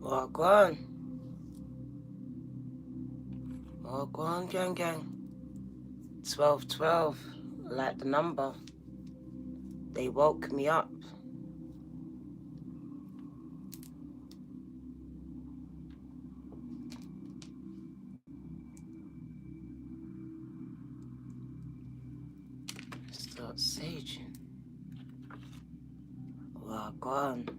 Walk on. Walk on, gang. 1212, like the number. They woke me up. Start saging. Walk on.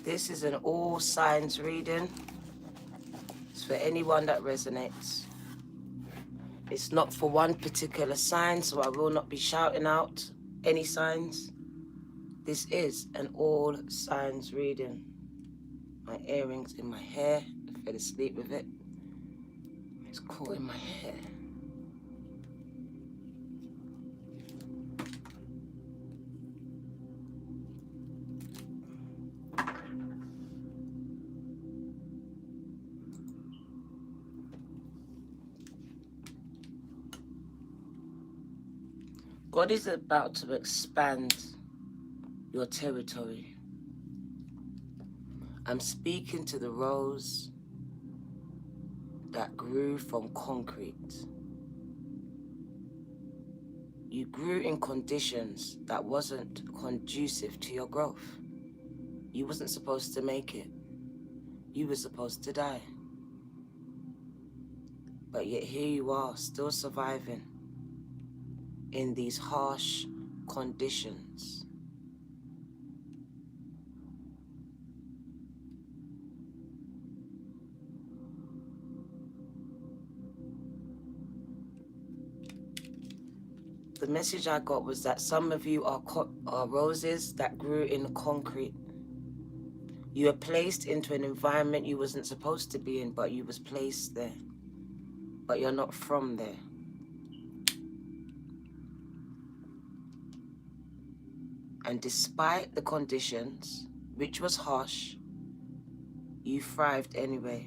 This is an all signs reading. It's for anyone that resonates. It's not for one particular sign, so I will not be shouting out any signs. This is an all signs reading. My earrings in my hair. I fell asleep with it. It's caught in my hair. God is about to expand your territory. I'm speaking to the rose that grew from concrete. You grew in conditions that wasn't conducive to your growth. You wasn't supposed to make it. You were supposed to die. But yet here you are, still surviving in these harsh conditions. The message I got was that some of you are roses that grew in concrete. You were placed into an environment you wasn't supposed to be in, but you was placed there. But you're not from there. And despite the conditions, which was harsh, you thrived anyway.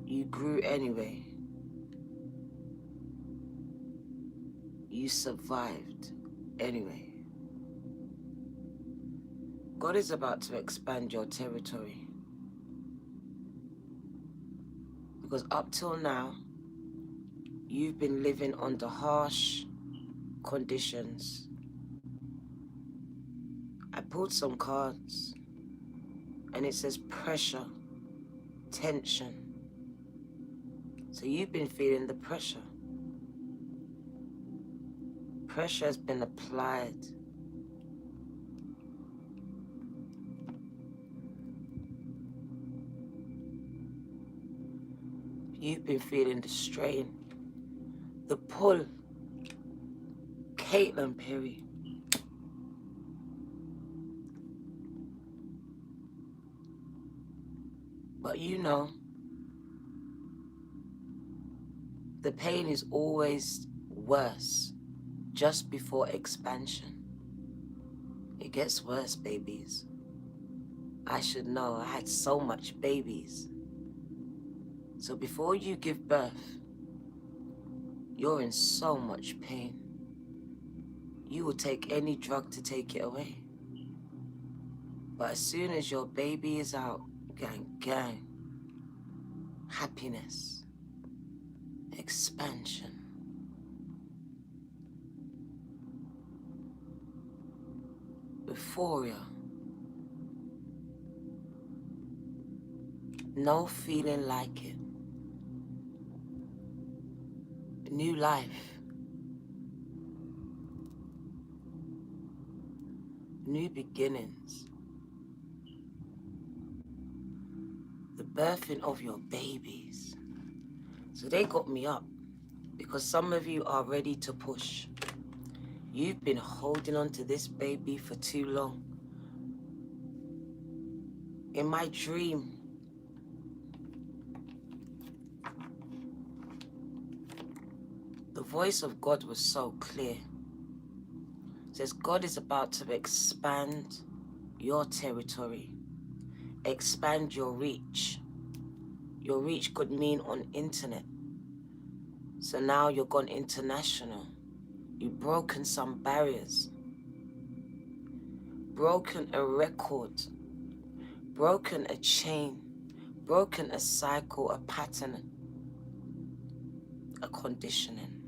You grew anyway. You survived anyway. God is about to expand your territory. Because up till now, you've been living under harsh conditions. I pulled some cards and it says pressure, tension. So you've been feeling the pressure. Pressure has been applied. You've been feeling the strain, the pull. Caitlin Perry. But you know, the pain is always worse just before expansion. It gets worse, babies. I should know, I had so much babies. So before you give birth, you're in so much pain. You will take any drug to take it away. But as soon as your baby is out, gang, happiness, expansion. Euphoria. No feeling like it. New life. New beginnings. The birthing of your babies. So they got me up because some of you are ready to push. You've been holding on to this baby for too long. In my dream, the voice of God was so clear. It says God is about to expand your territory, expand your reach. Your reach could mean on internet. So now you're gone international. You've broken some barriers, broken a record, broken a chain, broken a cycle, a pattern, a conditioning.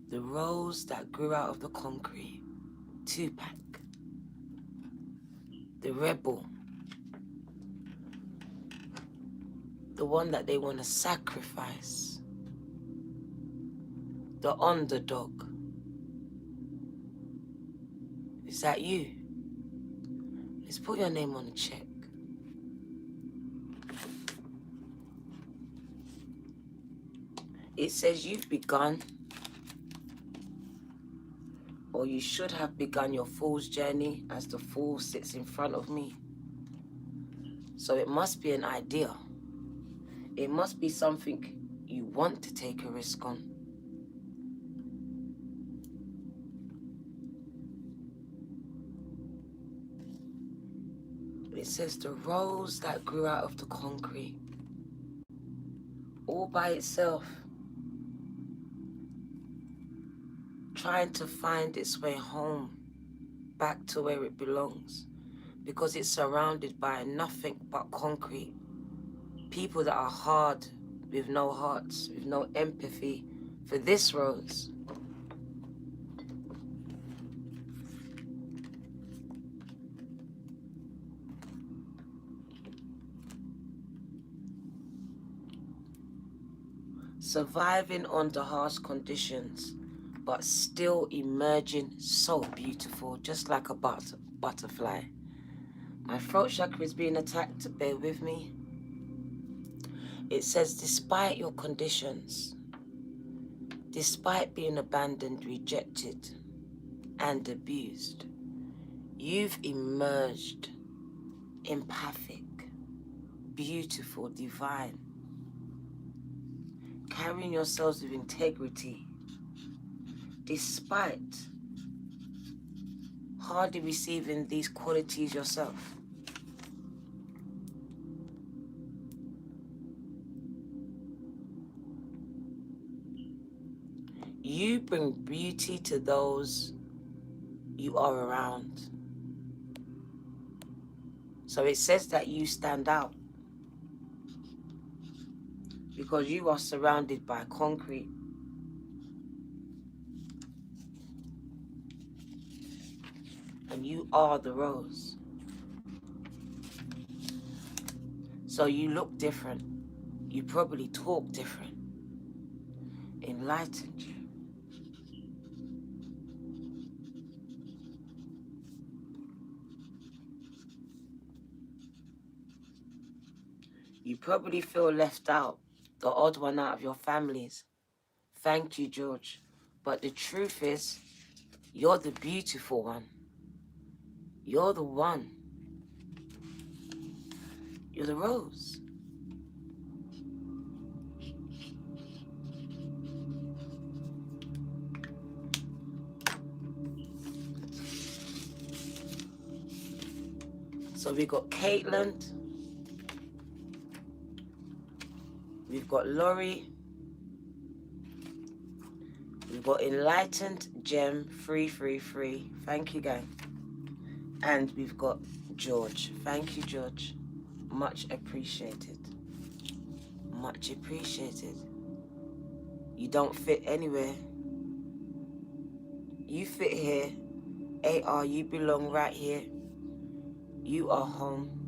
The rose that grew out of the concrete, Tupac, the rebel, the one that they want to sacrifice, the underdog. Is that you? Let's put your name on the check. It says you've begun, or you should have begun your fool's journey, as the fool sits in front of me. So it must be an idea. It must be something you want to take a risk on. It says the rose that grew out of the concrete, all by itself, trying to find its way home, back to where it belongs, because it's surrounded by nothing but concrete. People that are hard, with no hearts, with no empathy for this rose. Surviving under harsh conditions, but still emerging so beautiful, just like a butterfly. My throat chakra is being attacked, bear with me. It says, despite your conditions, despite being abandoned, rejected, and abused, you've emerged empathic, beautiful, divine, carrying yourselves with integrity, despite hardly receiving these qualities yourself. You bring beauty to those you are around. So it says that you stand out because you are surrounded by concrete. And you are the rose. So you look different. You probably talk different. Enlightened you. You probably feel left out, the odd one out of your families. Thank you, George. But the truth is, you're the beautiful one. You're the one. You're the rose. So we've got Caitlin. We've got Laurie. We've got Enlightened Gem 333. Thank you, gang. And we've got George. Thank you, George. Much appreciated. Much appreciated. You don't fit anywhere. You fit here. AR, you belong right here. You are home.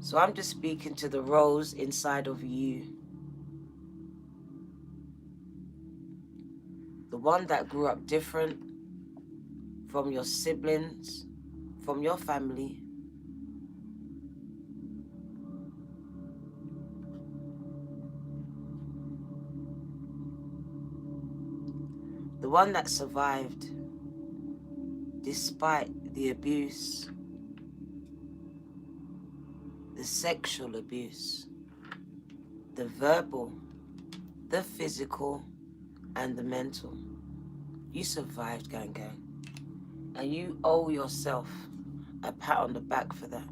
So I'm just speaking to the rose inside of you. The one that grew up different from your siblings, from your family. The one that survived despite the abuse, the sexual abuse, the verbal, the physical, and the mental. You survived, gang gang. And you owe yourself a pat on the back for that.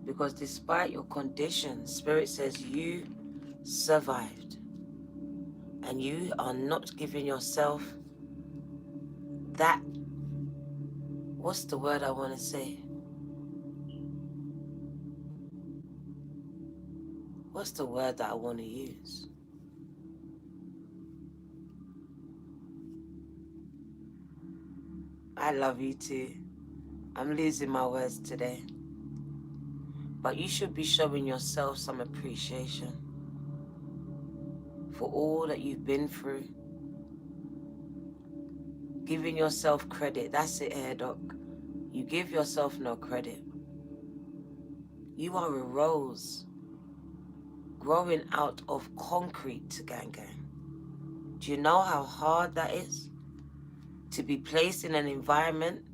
Because despite your conditions, Spirit says you survived. And you are not giving yourself that, what's the word I want to say? What's the word that I want to use? I love you too. I'm losing my words today. But you should be showing yourself some appreciation for all that you've been through. Giving yourself credit. That's it, Hair Doc. You give yourself no credit. You are a rose growing out of concrete, gang gang. Do you know how hard that is? To be placed in an environment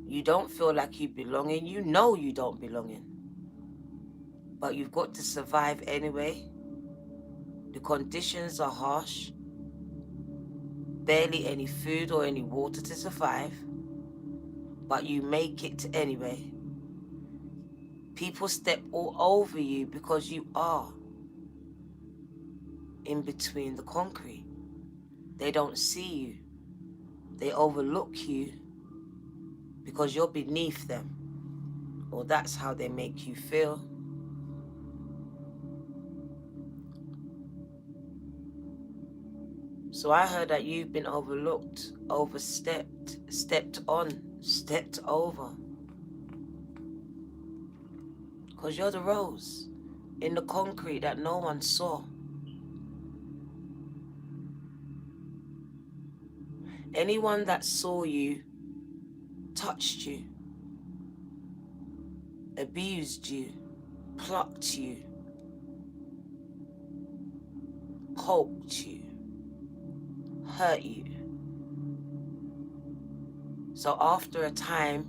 you don't feel like you belong in. You know you don't belong in. But you've got to survive anyway. The conditions are harsh. Barely any food or any water to survive. But you make it anyway. People step all over you because you are in between the concrete. They don't see you. They overlook you because you're beneath them. Or that's how they make you feel. So I heard that you've been overlooked, overstepped, stepped on, stepped over. Because you're the rose in the concrete that no one saw. Anyone that saw you, touched you, abused you, plucked you, poked you, hurt you. So after a time,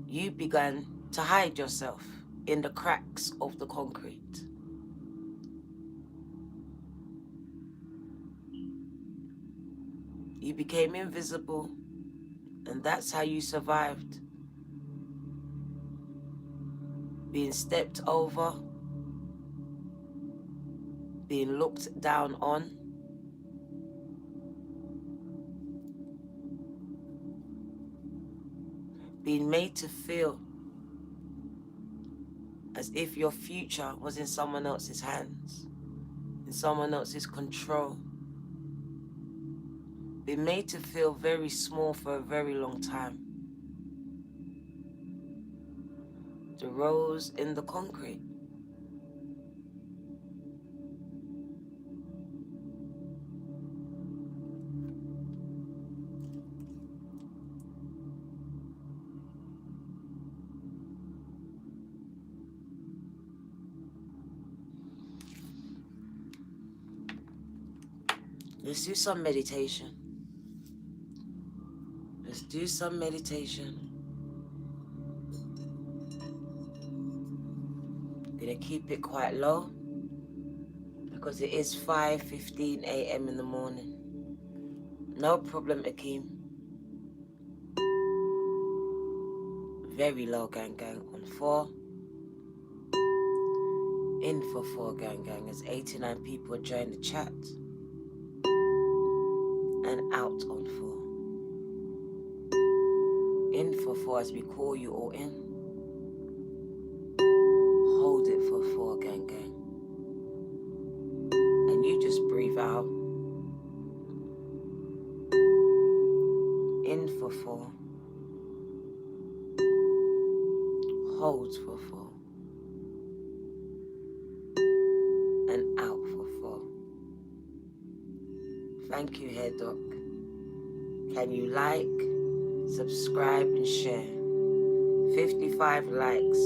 you began to hide yourself in the cracks of the concrete. You became invisible, and that's how you survived. Being stepped over, being looked down on, being made to feel as if your future was in someone else's hands, in someone else's control. Being made to feel very small for a very long time. The rose in the concrete. Let's do some meditation. Let's do some meditation. Gonna keep it quite low because it is 5:15 a.m. in the morning. No problem, Akeem. Very low, gang gang, on 4. In for 4, gang gang, as 89 people join the chat. And out on 4. In for 4 as we call you all in. Hold it for 4, gang gang. And you just breathe out. In for 4. Hold for 4. And out for 4. Thank you, Hair Doc. Can you like, subscribe, and share? 55 likes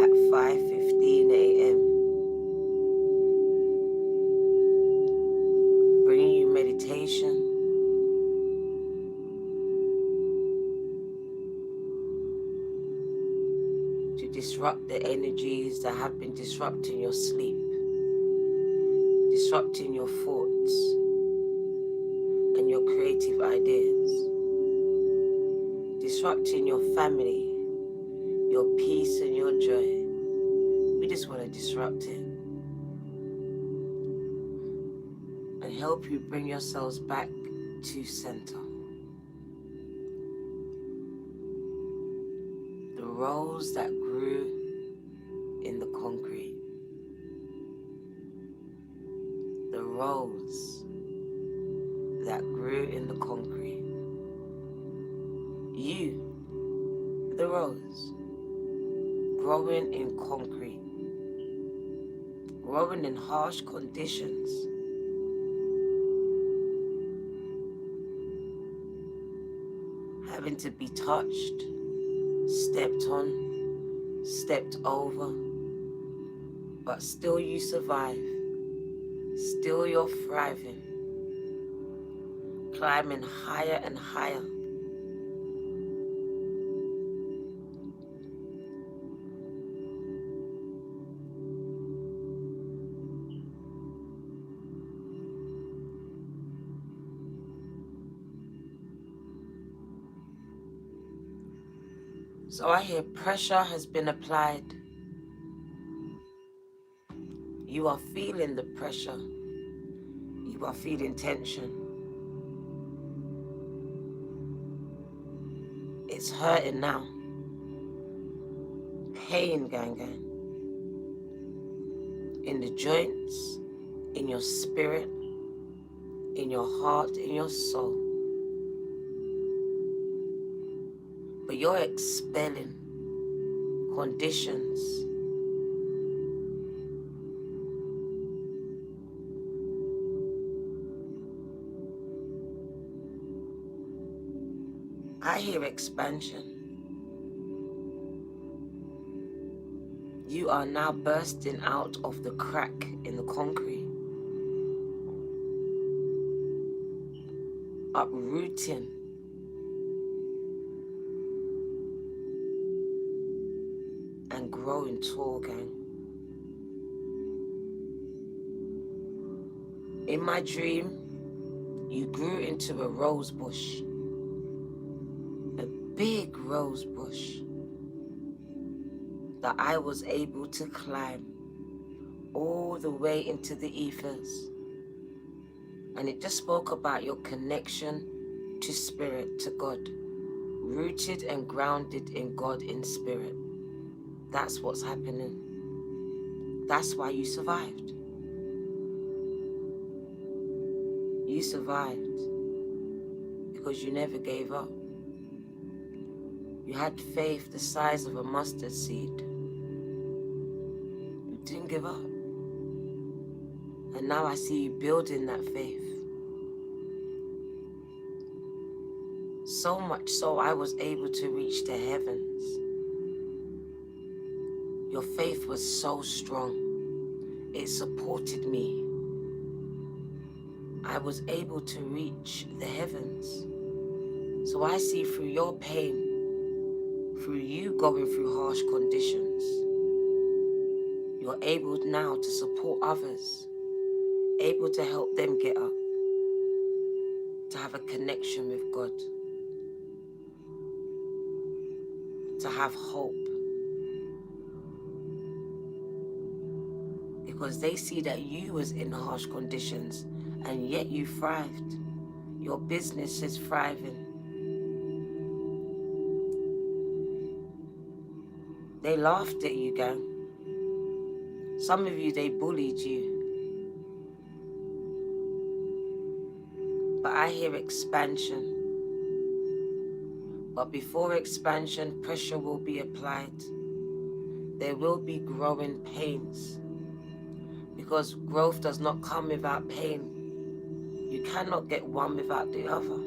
at 5:15 a.m. Bringing you meditation, to disrupt the energies that have been disrupting your sleep, disrupting your thoughts and your creative ideas, disrupting your family, your peace and your joy. We just want to disrupt it and help you bring yourselves back to center. The rose that grew in the concrete. The rose that grew in the concrete. You, the rose, growing in concrete, growing in harsh conditions. Having to be touched, stepped on, stepped over, but still you survive. Still you're thriving, climbing higher and higher. So I hear pressure has been applied. You are feeling the pressure. You are feeling tension. It's hurting now. Pain, gang, gang. In the joints, in your spirit, in your heart, in your soul. But you're expelling conditions. I hear expansion. You are now bursting out of the crack in the concrete, uprooting and growing tall, gang. In my dream, you grew into a rose bush, a big rose bush that I was able to climb all the way into the ethers. And it just spoke about your connection to spirit, to God, rooted and grounded in God in spirit. That's what's happening. That's why you survived. You survived because you never gave up. You had faith the size of a mustard seed. You didn't give up. And now I see you building that faith. So much so I was able to reach the heavens. Your faith was so strong. It supported me. I was able to reach the heavens. So I see through your pain, through you going through harsh conditions, you're able now to support others, able to help them get up, to have a connection with God, to have hope. Because they see that you was in harsh conditions and yet you thrived. Your business is thriving. They laughed at you, gang. Some of you, they bullied you. But I hear expansion. But before expansion, pressure will be applied. There will be growing pains. Because growth does not come without pain. You cannot get one without the other.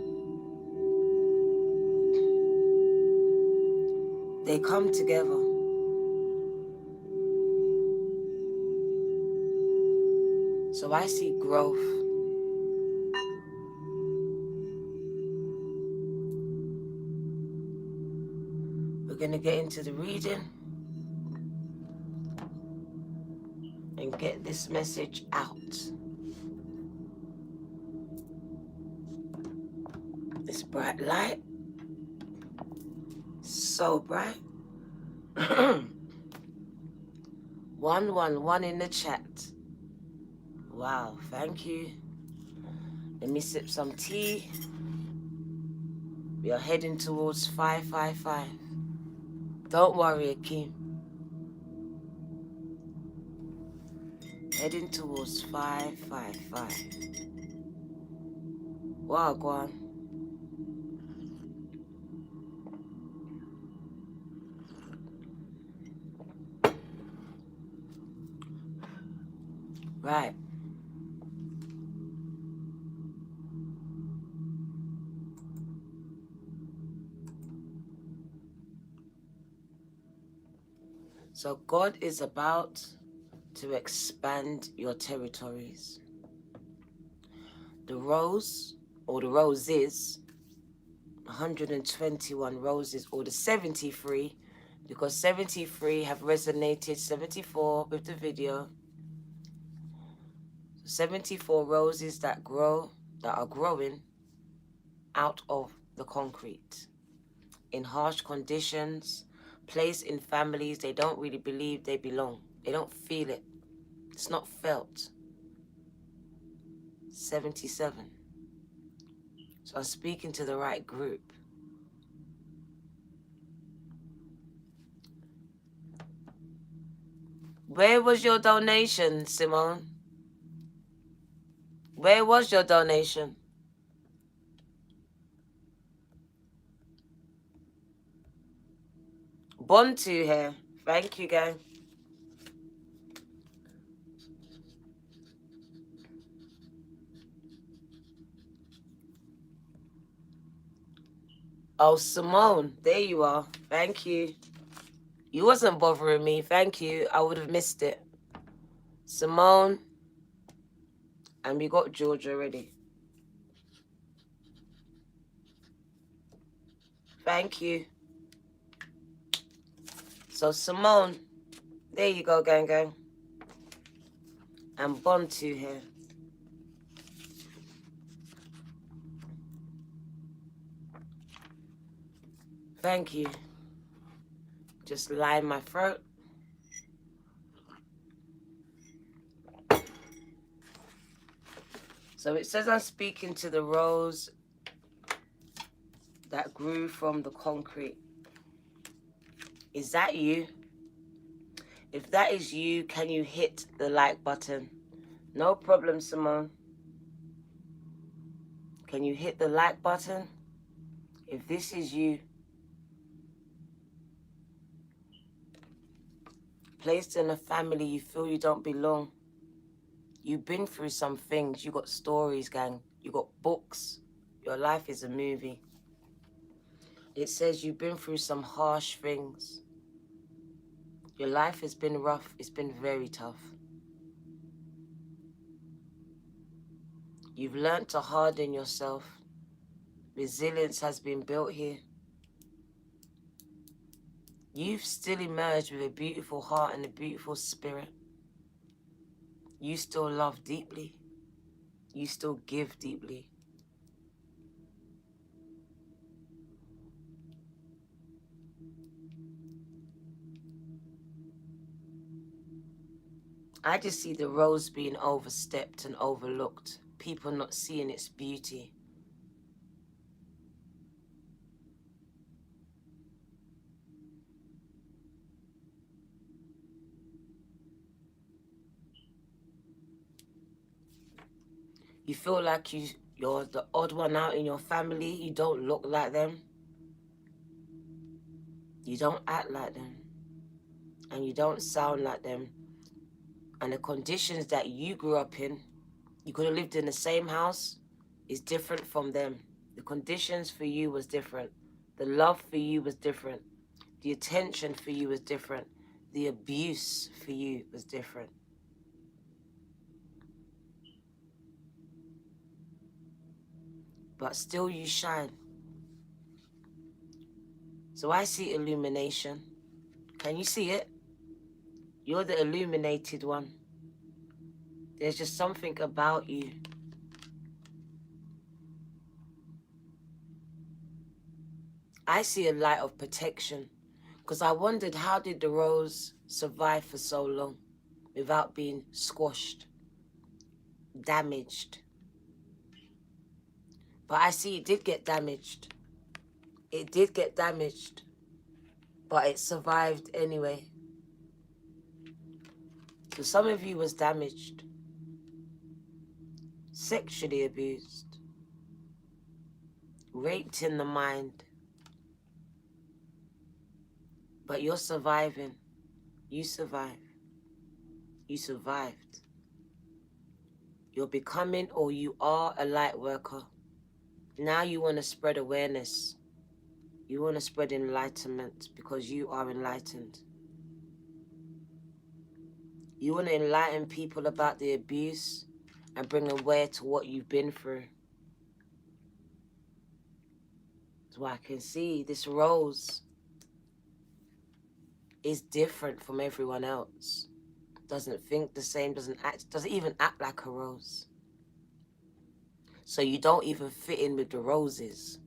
They come together. So I see growth. We're going to get into the reading and get this message out. This bright light, so bright. 111 in the chat. Wow, thank you. Let me sip some tea. We are heading towards 555. Don't worry, Akeem. Heading towards 555. Wow, go on. Right. So God is about to expand your territories. The rose, or the roses, 121 roses, or the 73, because 73 have resonated 74 with the video. 74 roses that are growing out of the concrete in harsh conditions, placed in families they don't really believe they belong. They don't feel it. It's not felt. 77. So I'm speaking to the right group. Where was your donation, Simone? Where was your donation? Bontu here. Thank you, gang. Oh, Simone. There you are. Thank you. You wasn't bothering me. Thank you. I would have missed it. Simone. And we got George already. Thank you. So, Simone. There you go, gang, gang. And Bontu here. Thank you. Just line my throat. So it says I'm speaking to the rose that grew from the concrete. Is that you? If that is you, can you hit the like button? No problem, Simone. Can you hit the like button? If this is you, placed in a family you feel you don't belong. You've been through some things. You got stories, gang. You got books. Your life is a movie. It says you've been through some harsh things. Your life has been rough. It's been very tough. You've learned to harden yourself. Resilience has been built here. You've still emerged with a beautiful heart and a beautiful spirit. You still love deeply. You still give deeply. I just see the rose being overstepped and overlooked. People not seeing its beauty. You feel like you're the odd one out in your family. You don't look like them. You don't act like them. And you don't sound like them. And the conditions that you grew up in, you could have lived in the same house, is different from them. The conditions for you was different. The love for you was different. The attention for you was different. The abuse for you was different. But still you shine. So I see illumination. Can you see it? You're the illuminated one. There's just something about you. I see a light of protection. Because I wondered, how did the rose survive for so long without being squashed, damaged? But I see it did get damaged. It did get damaged, but it survived anyway. So some of you was damaged, sexually abused, raped in the mind, but you're surviving. You survive. You survived. You're becoming, or you are, a light worker. Now you want to spread awareness. You want to spread enlightenment because you are enlightened. You want to enlighten people about the abuse and bring them aware to what you've been through. So I can see this rose is different from everyone else. Doesn't think the same, doesn't even act like a rose. So you don't even fit in with the roses.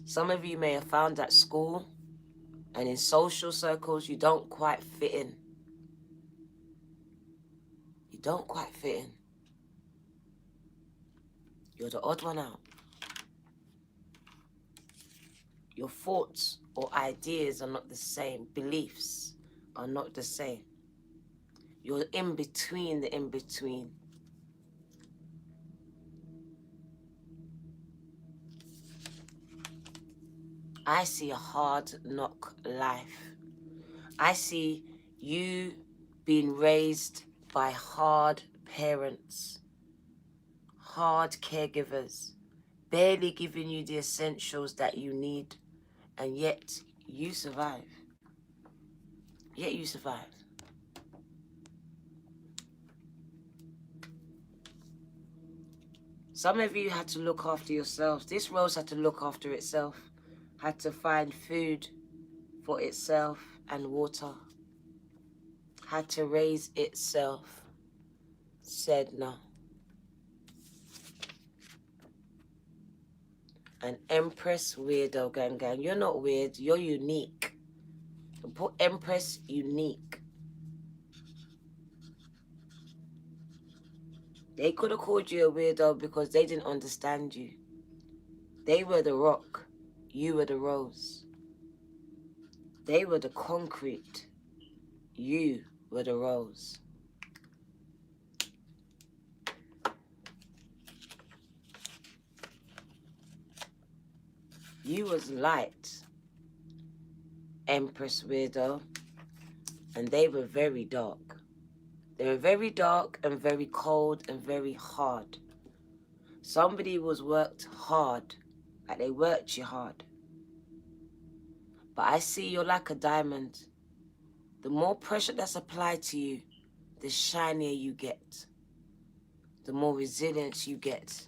Some of you may have found at school and in social circles you don't quite fit in. You don't quite fit in. You're the odd one out. Your thoughts or ideas are not the same. Beliefs are not the same. You're in between the in-between. I see a hard knock life. I see you being raised by hard parents, hard caregivers, barely giving you the essentials that you need, and yet you survive. Yet you survive. Some of you had to look after yourselves. This rose had to look after itself, had to find food for itself and water, had to raise itself, said no. An Empress weirdo, gang. You're not weird, you're unique. Put Empress unique. They could have called you a weirdo because they didn't understand you. They were the rock, you were the rose. They were the concrete, you were the rose. You was light, Empress weirdo, and they were very dark. They were very dark and very cold and very hard. Somebody was worked hard, like they worked you hard. But I see you're like a diamond. The more pressure that's applied to you, the shinier you get. The more resilience you get.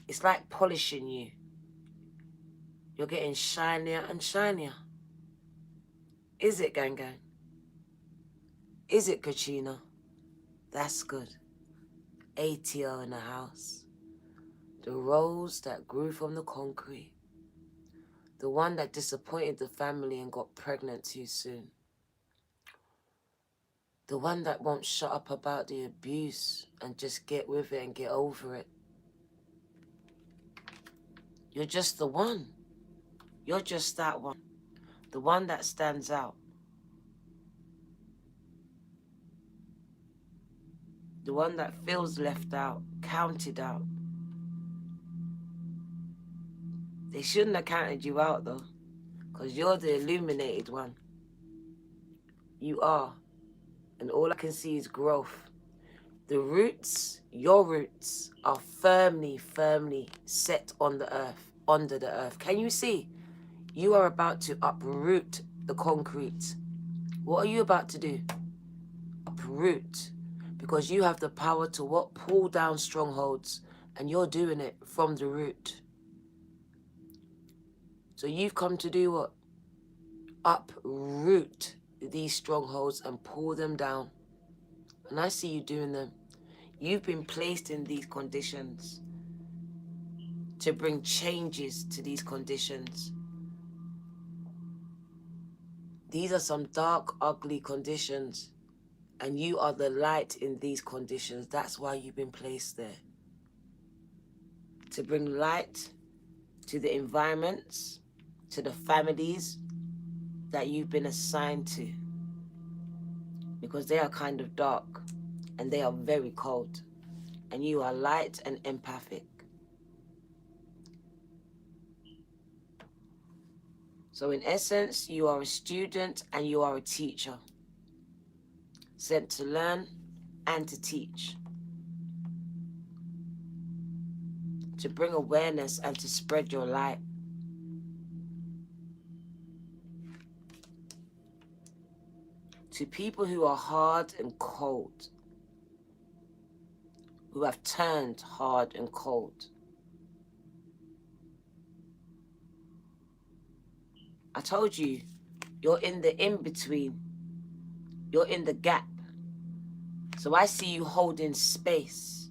It's like polishing you. You're getting shinier and shinier. Is it, gang? Is it, Katrina? That's good. ATO in the house. The rose that grew from the concrete. The one that disappointed the family and got pregnant too soon. The one that won't shut up about the abuse and just get with it and get over it. You're just the one. You're just that one. The one that stands out. The one that feels left out, counted out. They shouldn't have counted you out though, because you're the illuminated one. You are. And all I can see is growth. The roots, your roots, are firmly set on the earth, under the earth. Can you see? You are about to uproot the concrete. What are you about to do? Uproot. Because you have the power to what? Pull down strongholds. And you're doing it from the root. So you've come to do what? Uproot these strongholds and pull them down. And I see you doing them. You've been placed in these conditions to bring changes to these conditions. These are some dark, ugly conditions, and you are the light in these conditions. That's why you've been placed there. To bring light to the environments, to the families that you've been assigned to. Because they are kind of dark and they are very cold. And you are light and empathic. So in essence, you are a student and you are a teacher. Sent to learn and to teach. To bring awareness and to spread your light. To people who are hard and cold. Who have turned hard and cold. I told you, you're in the in-between. You're in the gap. So I see you holding space.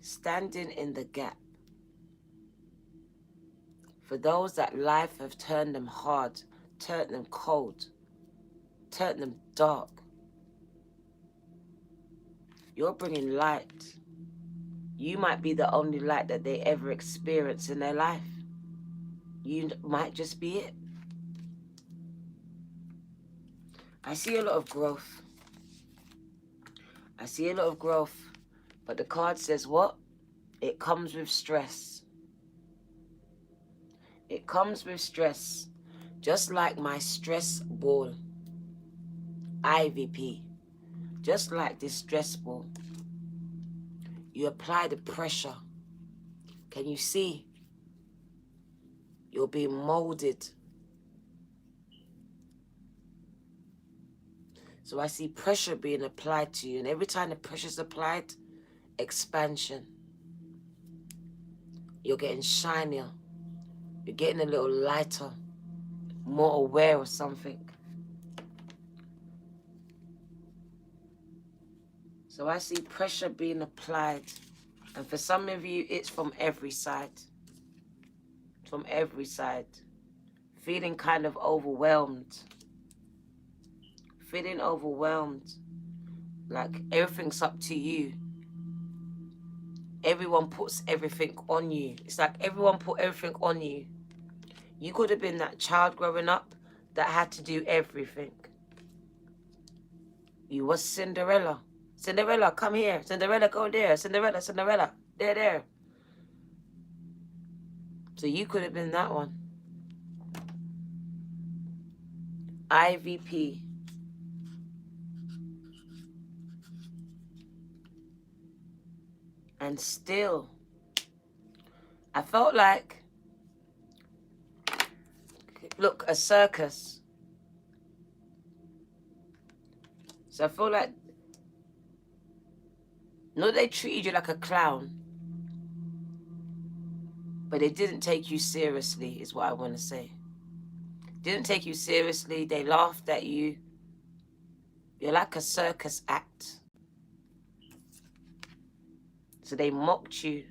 Standing in the gap. For those that life have turned them hard, turned them cold, turned them dark. You're bringing light. You might be the only light that they ever experience in their life. You might just be it. I see a lot of growth. I see a lot of growth. But the card says what? It comes with stress. It comes with stress. Just like my stress ball. IVP. Just like this stress ball. You apply the pressure. Can you see? You're being molded. So I see pressure being applied to you. And every time the pressure's applied, expansion. You're getting shinier. You're getting a little lighter. More aware of something. So I see pressure being applied. And for some of you, it's from every side. From every side. Feeling kind of overwhelmed. Feeling overwhelmed. Like everything's up to you. Everyone puts everything on you. It's like everyone put everything on you. You could have been that child growing up that had to do everything. You was Cinderella. Cinderella, come here. Cinderella, go there. Cinderella, Cinderella. There. So you could have been that one. IVP. And still, I felt like, look, a circus. So I feel like, no, they treated you like a clown. But they didn't take you seriously, is what I want to say. Didn't take you seriously. They laughed at you. You're like a circus act. So they mocked you.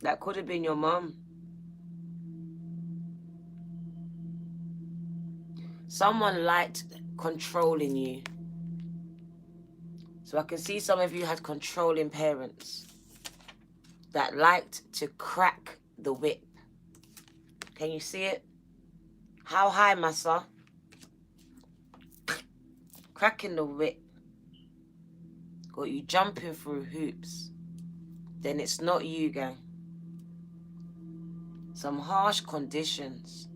That could have been your mom. Someone liked controlling you. So I can see some of you had controlling parents that liked to crack the whip. Can you see it? How high, massa? Cracking the whip. Got you jumping through hoops. Then it's not you, gang. Some harsh conditions.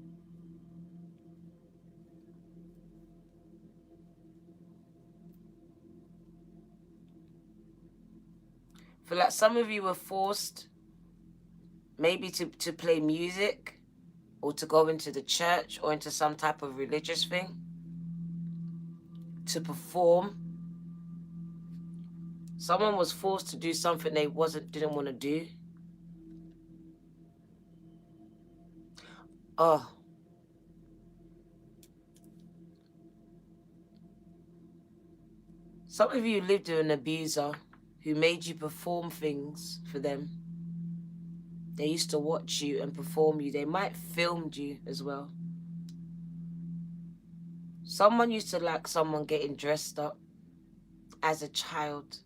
Feel like some of you were forced maybe to play music or to go into the church or into some type of religious thing, to perform. Someone was forced to do something they didn't want to do. Oh. Some of you lived with an abuser who made you perform things for them. They used to watch you and perform you. They might filmed you as well. Someone used to like someone getting dressed up as a child.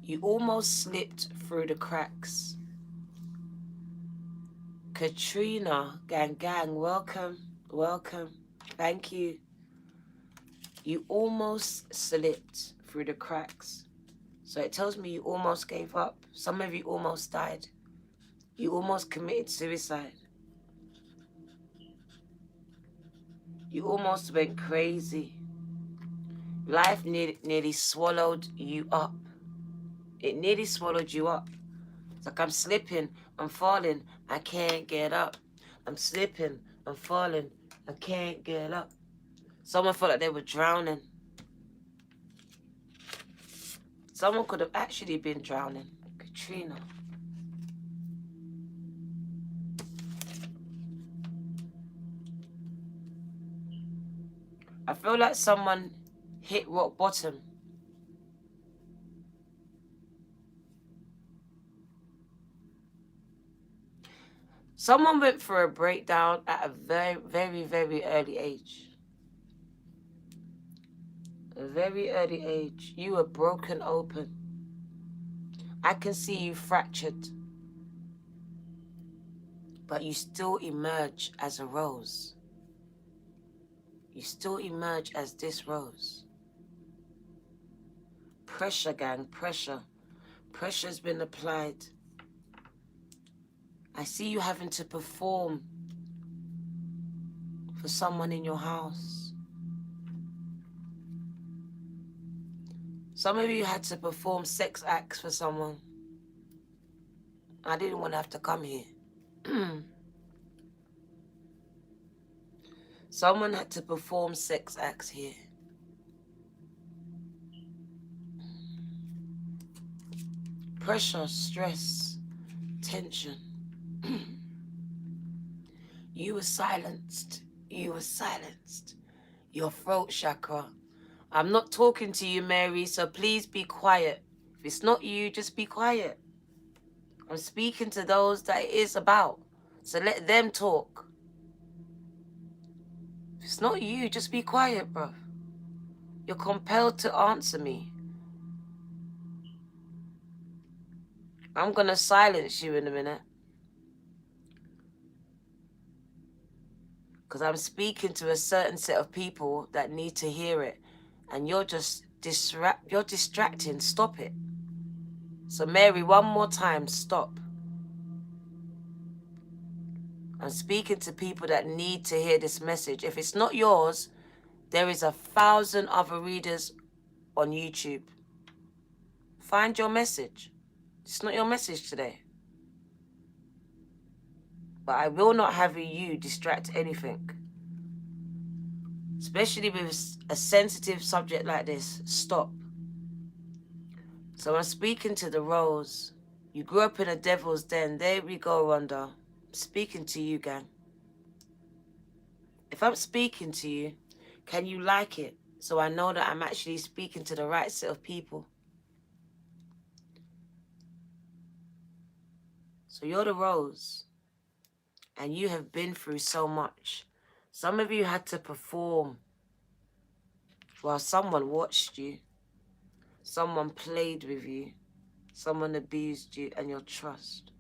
You almost slipped through the cracks. Katrina, gang, welcome, welcome. Thank you. You almost slipped through the cracks. So it tells me you almost gave up. Some of you almost died. You almost committed suicide. You almost went crazy. Life nearly swallowed you up. It nearly swallowed you up. It's like I'm slipping, I'm falling, I can't get up. I'm slipping, I'm falling, I can't get up. Someone felt like they were drowning. Someone could have actually been drowning. Katrina. I feel like someone hit rock bottom. Someone went through a breakdown at a very early age. A very early age. You were broken open. I can see you fractured. But you still emerge as a rose. You still emerge as this rose. Pressure, gang, pressure. Pressure's been applied. I see you having to perform for someone in your house. Some of you had to perform sex acts for someone. I didn't want to have to come here. Someone had to perform sex acts here. Pressure, stress, tension. You were silenced. You were silenced. Your throat chakra. I'm not talking to you, Mary, so please be quiet. If it's not you, just be quiet. I'm speaking to those that it is about. So let them talk. If it's not you, just be quiet, bruv. You're compelled to answer me. I'm gonna silence you in a minute. Because I'm speaking to a certain set of people that need to hear it. And you're just you're distracting. Stop it. So Mary, one more time, stop. I'm speaking to people that need to hear this message. If it's not yours, there is 1,000 other readers on YouTube. Find your message. It's not your message today. But I will not have you distract anything. Especially with a sensitive subject like this. Stop. So I'm speaking to the rose. You grew up in a devil's den. There we go, Rhonda. I'm speaking to you, gang. If I'm speaking to you, can you like it? So I know that I'm actually speaking to the right set of people. So you're the rose. And you have been through so much. Some of you had to perform while someone watched you. Someone played with you. Someone abused you and your trust.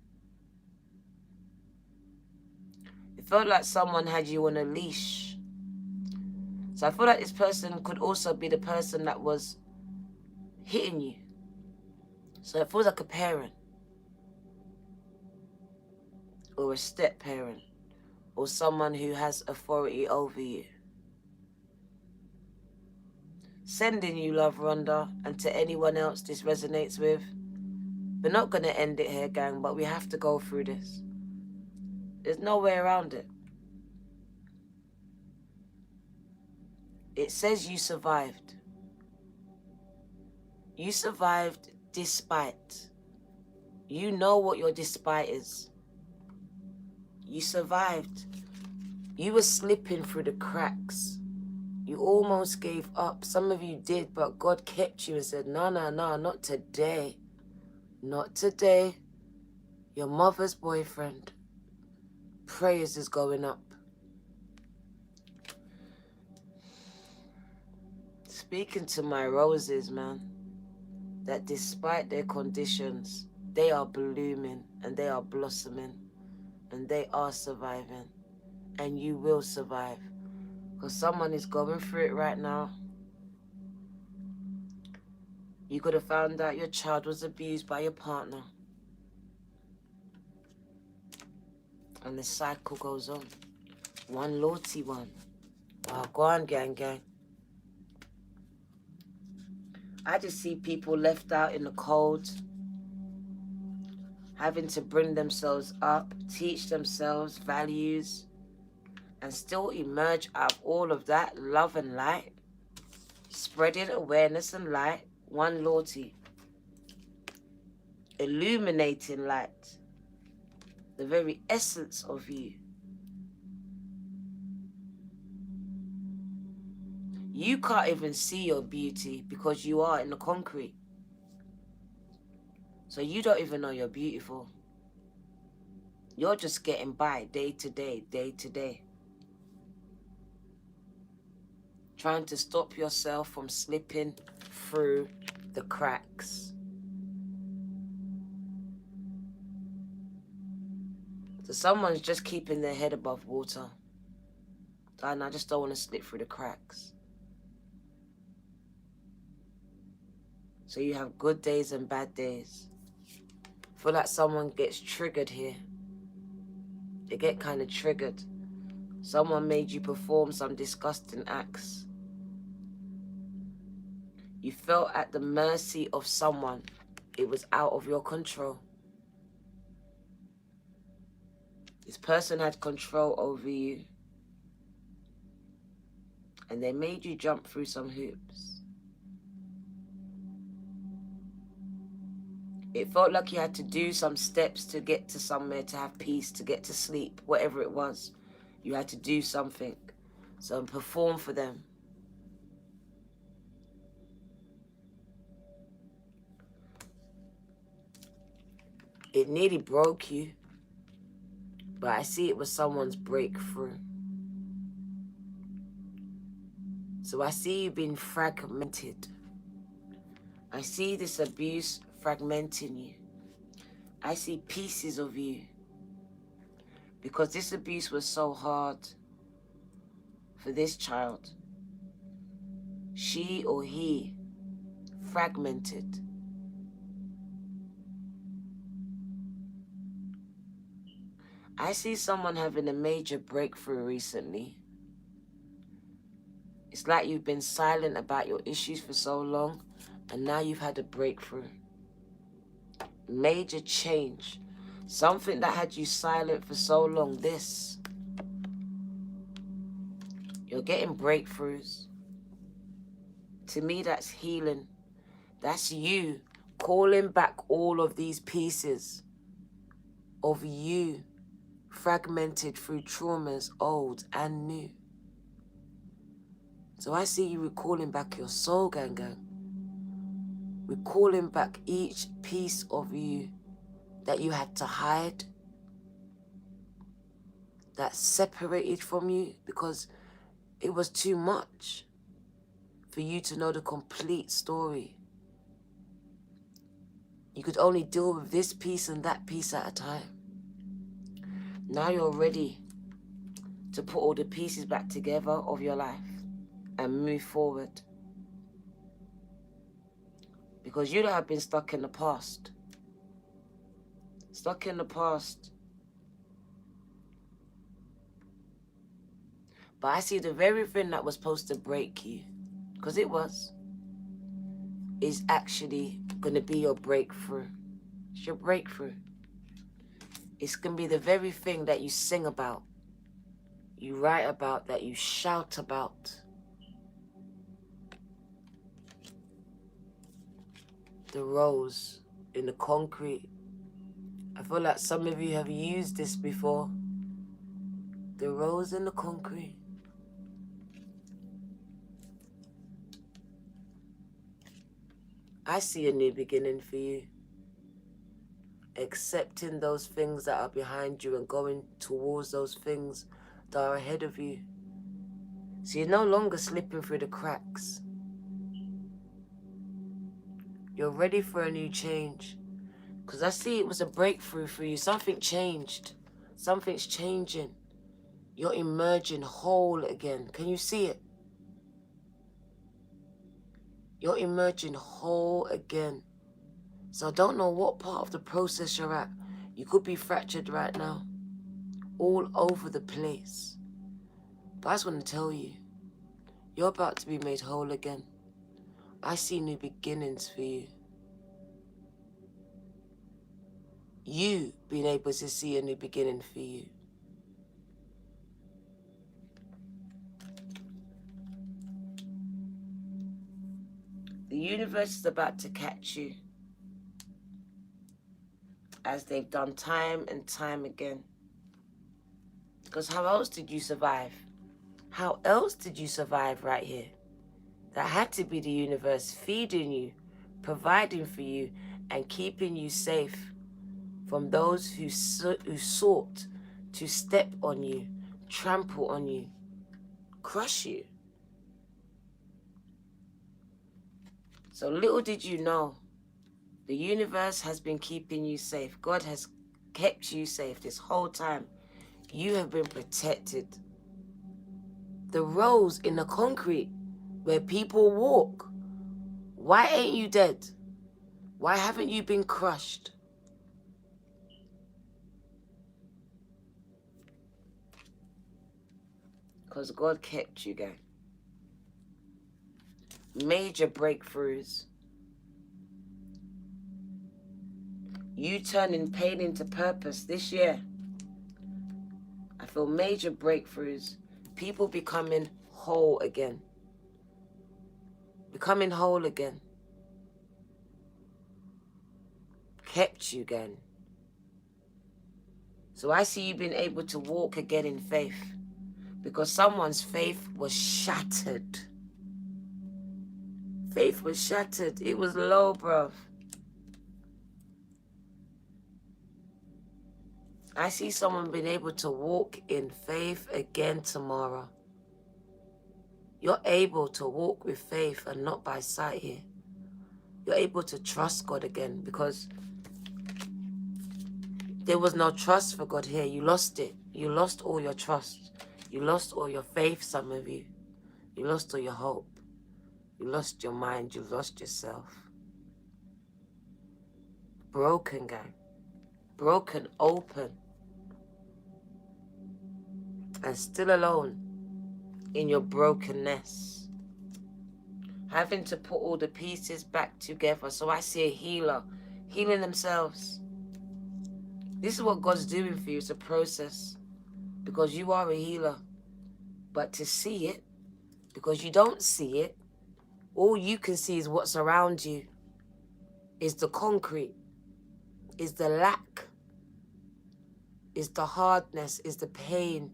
It felt like someone had you on a leash. So I feel like this person could also be the person that was hitting you. So it feels like a parent. Or a step-parent. Or someone who has authority over you. Sending you love, Rhonda, and to anyone else this resonates with. We're not going to end it here, gang, but we have to go through this. There's no way around it. It says you survived. You survived despite. You know what your despite is. You survived. You were slipping through the cracks. You almost gave up. Some of you did, but God kept you and said, no, no, no, not today. Not today. Your mother's boyfriend. Prayers is going up. Speaking to my roses, man, that despite their conditions, they are blooming and they are blossoming and they are surviving, and you will survive, because someone is going through it right now. You could have found out your child was abused by your partner, and the cycle goes on. One naughty one. Oh, go on, gang, gang. I just see people left out in the cold, having to bring themselves up, teach themselves values, and still emerge out of all of that love and light, spreading awareness and light, one Lordy, illuminating light, the very essence of you. You can't even see your beauty because you are in the concrete. So you don't even know you're beautiful. You're just getting by day to day, day to day. Trying to stop yourself from slipping through the cracks. So someone's just keeping their head above water. And I just don't want to slip through the cracks. So you have good days and bad days. I feel like someone gets triggered here. They get kind of triggered. Someone made you perform some disgusting acts. You felt at the mercy of someone. It was out of your control. This person had control over you. And they made you jump through some hoops. It felt like you had to do some steps to get to somewhere, to have peace, to get to sleep, whatever it was. You had to do something. So perform for them. It nearly broke you, but I see it was someone's breakthrough. So I see you being fragmented. I see this abuse fragmenting you. I see pieces of you. Because this abuse was so hard for this child. She or he fragmented. I see someone having a major breakthrough recently. It's like you've been silent about your issues for so long, and now you've had a breakthrough. Major change. Something that had you silent for so long. This. You're getting breakthroughs. To me, that's healing. That's you calling back all of these pieces of you, fragmented through traumas, old and new. So I see you recalling back your soul, gang, gang. Recalling back each piece of you that you had to hide, that separated from you because it was too much for you to know the complete story. You could only deal with this piece and that piece at a time. Now you're ready to put all the pieces back together of your life and move forward. Because you don't have been stuck in the past. Stuck in the past. But I see the very thing that was supposed to break you, because it was, is actually going to be your breakthrough. It's your breakthrough. It's going to be the very thing that you sing about, you write about, that you shout about. The rose in the concrete. I feel like some of you have used this before. The rose in the concrete. I see a new beginning for you. Accepting those things that are behind you and going towards those things that are ahead of you. So you're no longer slipping through the cracks. You're ready for a new change. Because I see it was a breakthrough for you. Something changed. Something's changing. You're emerging whole again. Can you see it? You're emerging whole again. So I don't know what part of the process you're at. You could be fractured right now. All over the place. But I just want to tell you, you're about to be made whole again. I see new beginnings for you. You being able to see a new beginning for you. The universe is about to catch you, as they've done time and time again. Because how else did you survive? How else did you survive right here? That had to be the universe feeding you, providing for you, and keeping you safe from those who sought to step on you, trample on you, crush you. So little did you know, the universe has been keeping you safe. God has kept you safe this whole time. You have been protected. The rose in the concrete where people walk. Why ain't you dead? Why haven't you been crushed? Because God kept you, gang. Major breakthroughs. You turning pain into purpose this year. I feel major breakthroughs. People becoming whole again. Becoming whole again. Kept you again. So I see you being able to walk again in faith. Because someone's faith was shattered. Faith was shattered. It was low, bruv. I see someone being able to walk in faith again tomorrow. You're able to walk with faith and not by sight here. You're able to trust God again because there was no trust for God here. You lost it. You lost all your trust. You lost all your faith, some of you. You lost all your hope. You lost your mind. You lost yourself. Broken, gang. Broken open. And still alone in your brokenness. Having to put all the pieces back together. So I see a healer healing themselves. This is what God's doing for you. It's a process. Because you are a healer. But to see it, because you don't see it, all you can see is what's around you. Is the concrete. Is the lack. Is the hardness. Is the pain.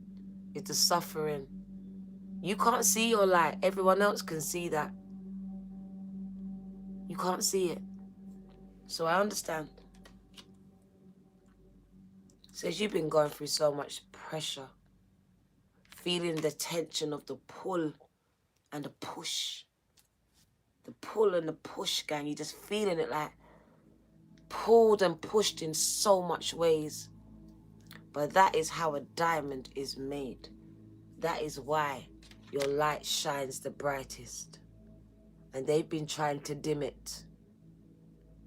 Is the suffering. You can't see your light. Everyone else can see that. You can't see it. So I understand. Says you've been going through so much pressure. Feeling the tension of the pull and the push. The pull and the push, gang. You're just feeling it like pulled and pushed in so much ways. But that is how a diamond is made. That is why your light shines the brightest. And they've been trying to dim it.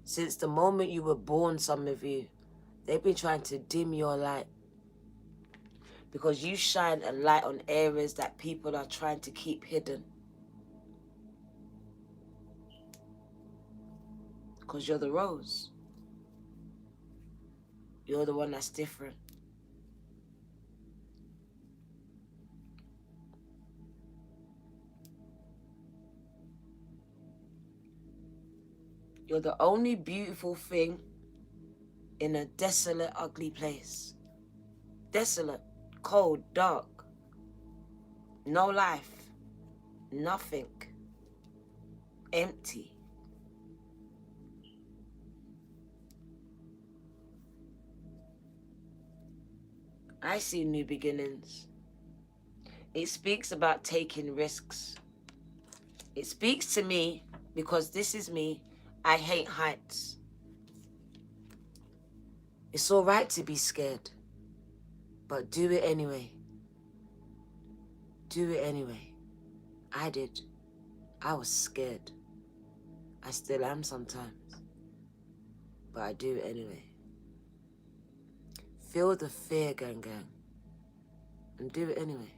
Since the moment you were born, some of you, they've been trying to dim your light. Because you shine a light on areas that people are trying to keep hidden. Because you're the rose. You're the one that's different. You're the only beautiful thing in a desolate, ugly place. Desolate. cold, dark, no life, nothing, empty. I see new beginnings. It speaks about taking risks. It speaks to me because this is me. I hate heights. It's all right to be scared, but do it anyway. Do it anyway. I did. I was scared. I still am sometimes, but I do it anyway. Feel the fear, gang, and do it anyway.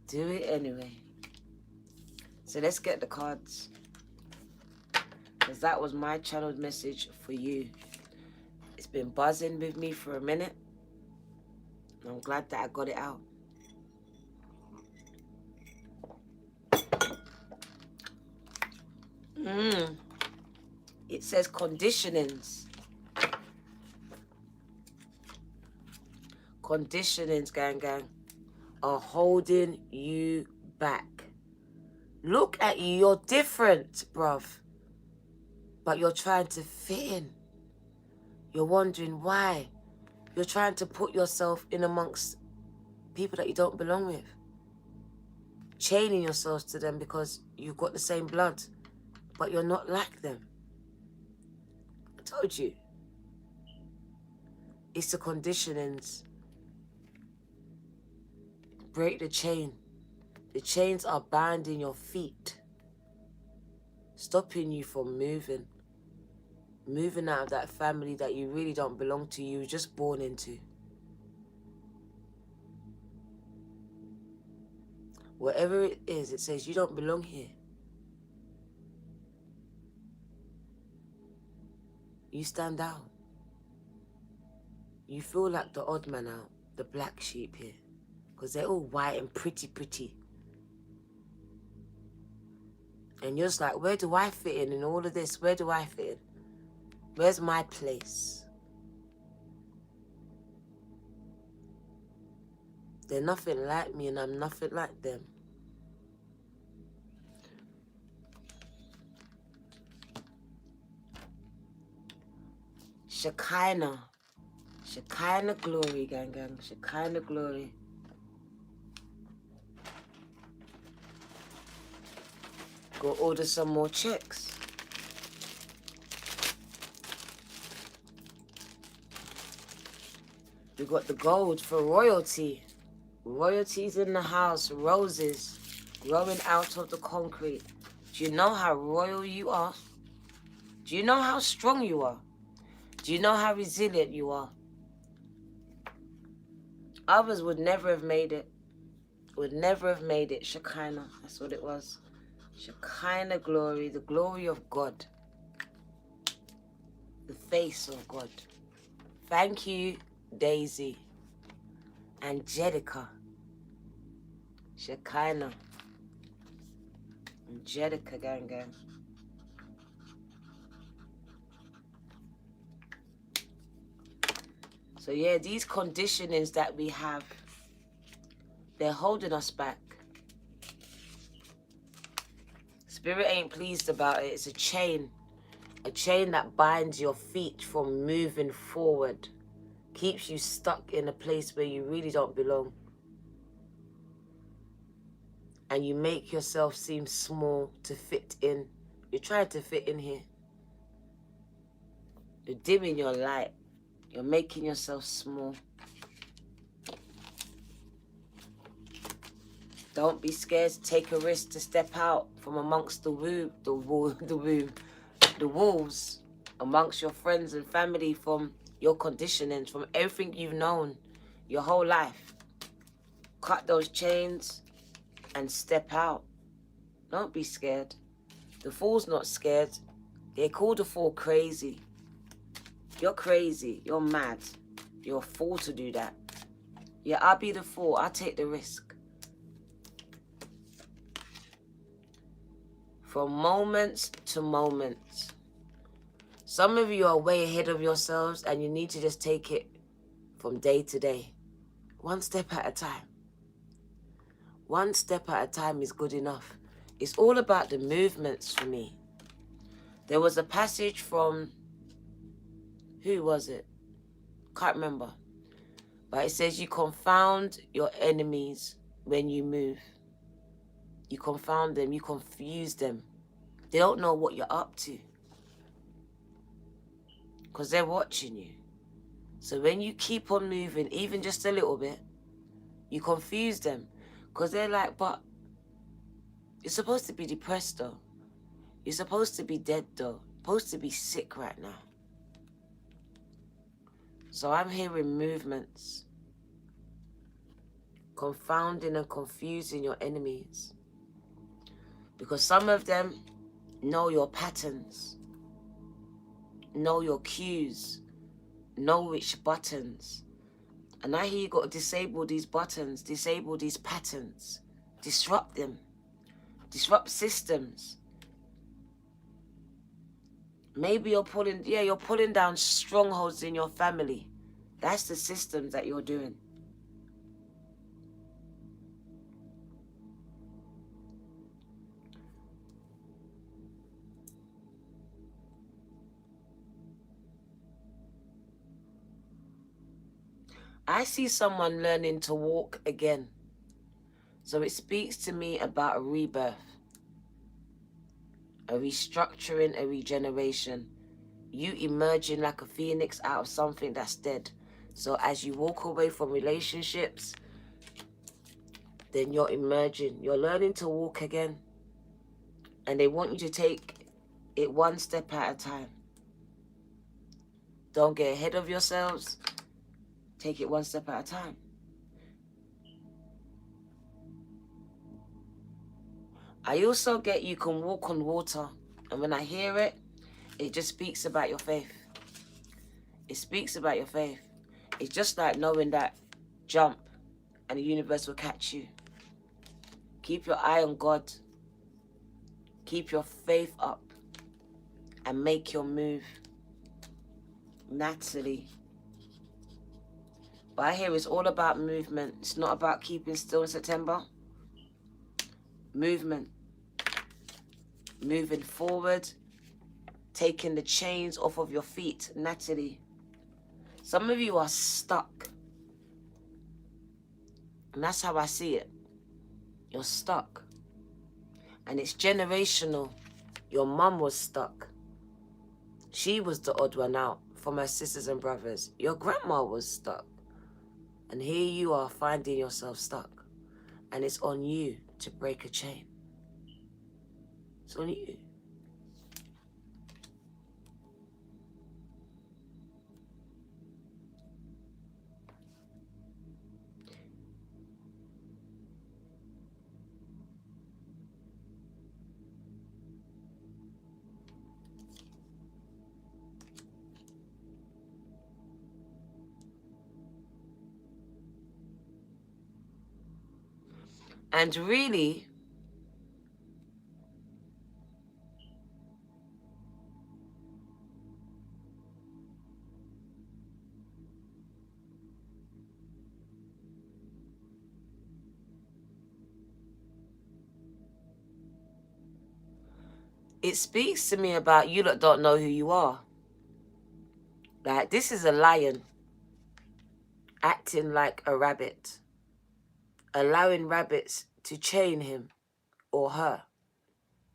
Do it anyway. So let's get the cards, because that was my channeled message for you. It's been buzzing with me for a minute, and I'm glad that I got it out. It says conditionings. Conditionings, gang, are holding you back. Look at you, you're different, bruv. But you're trying to fit in. You're wondering why. You're trying to put yourself in amongst people that you don't belong with. Chaining yourselves to them because you've got the same blood, but you're not like them. I told you. It's the conditionings. Break the chain. The chains are binding your feet, stopping you from moving. Moving out of that family that you really don't belong to, you were just born into. Whatever it is, it says you don't belong here. You stand out. You feel like the odd man out, the black sheep here, because they're all white and pretty. And you're just like, where do I fit in all of this? Where do I fit in? Where's my place? They're nothing like me and I'm nothing like them. Shekinah. Shekinah glory, gang. Shekinah glory. Go order some more checks. We got the gold for royalty. Royalties in the house. Roses growing out of the concrete. Do you know how royal you are? Do you know how strong you are? Do you know how resilient you are? Others would never have made it. Would never have made it. Shekinah. That's what it was. Shekinah glory. The glory of God. The face of God. Thank you, Daisy. Angelica. Shekinah. Angelica, gang. So yeah, these conditionings that we have, they're holding us back. Spirit ain't pleased about it. It's a chain that binds your feet from moving forward, keeps you stuck in a place where you really don't belong. And you make yourself seem small to fit in. You're trying to fit in here. You're dimming your light. You're making yourself small. Don't be scared to take a risk to step out from amongst the wolves, amongst your friends and family, from your conditionings, from everything you've known your whole life. Cut those chains and step out. Don't be scared. The fool's not scared. They call the fool crazy. You're crazy. You're mad. You're a fool to do that. Yeah, I'll be the fool. I'll take the risk. From moments to moments. Some of you are way ahead of yourselves and you need to just take it from day to day. One step at a time. One step at a time is good enough. It's all about the movements for me. There was a passage from, who was it? Can't remember. But it says you confound your enemies when you move. You confound them, you confuse them. They don't know what you're up to. Because they're watching you. So when you keep on moving, even just a little bit, you confuse them. Because they're like, but you're supposed to be depressed though. You're supposed to be dead though. You're supposed to be sick right now. So I'm hearing movements. Confounding and confusing your enemies. Because some of them know your patterns. Know your cues. Know which buttons. And I hear you got to disable these buttons. Disable these patterns. Disrupt them. Disrupt systems. Maybe you're pulling down strongholds in your family. That's the systems that you're doing. I see someone learning to walk again. So it speaks to me about a rebirth, a restructuring, a regeneration. You emerging like a phoenix out of something that's dead. So as you walk away from relationships, then you're emerging. You're learning to walk again. And they want you to take it one step at a time. Don't get ahead of yourselves. Take it one step at a time. I also get you can walk on water. And when I hear it, it just speaks about your faith. It speaks about your faith. It's just like knowing that jump and the universe will catch you. Keep your eye on God. Keep your faith up. And make your move. Natalie. But I hear it's all about movement. It's not about keeping still in September. Movement. Moving forward. Taking the chains off of your feet. Natalie. Some of you are stuck. And that's how I see it. You're stuck. And it's generational. Your mum was stuck. She was the odd one out from her sisters and brothers. Your grandma was stuck. And here you are finding yourself stuck. And it's on you to break a chain. It's on you. And really, it speaks to me about you that don't know who you are. Like, this is a lion acting like a rabbit. Allowing rabbits to chain him or her.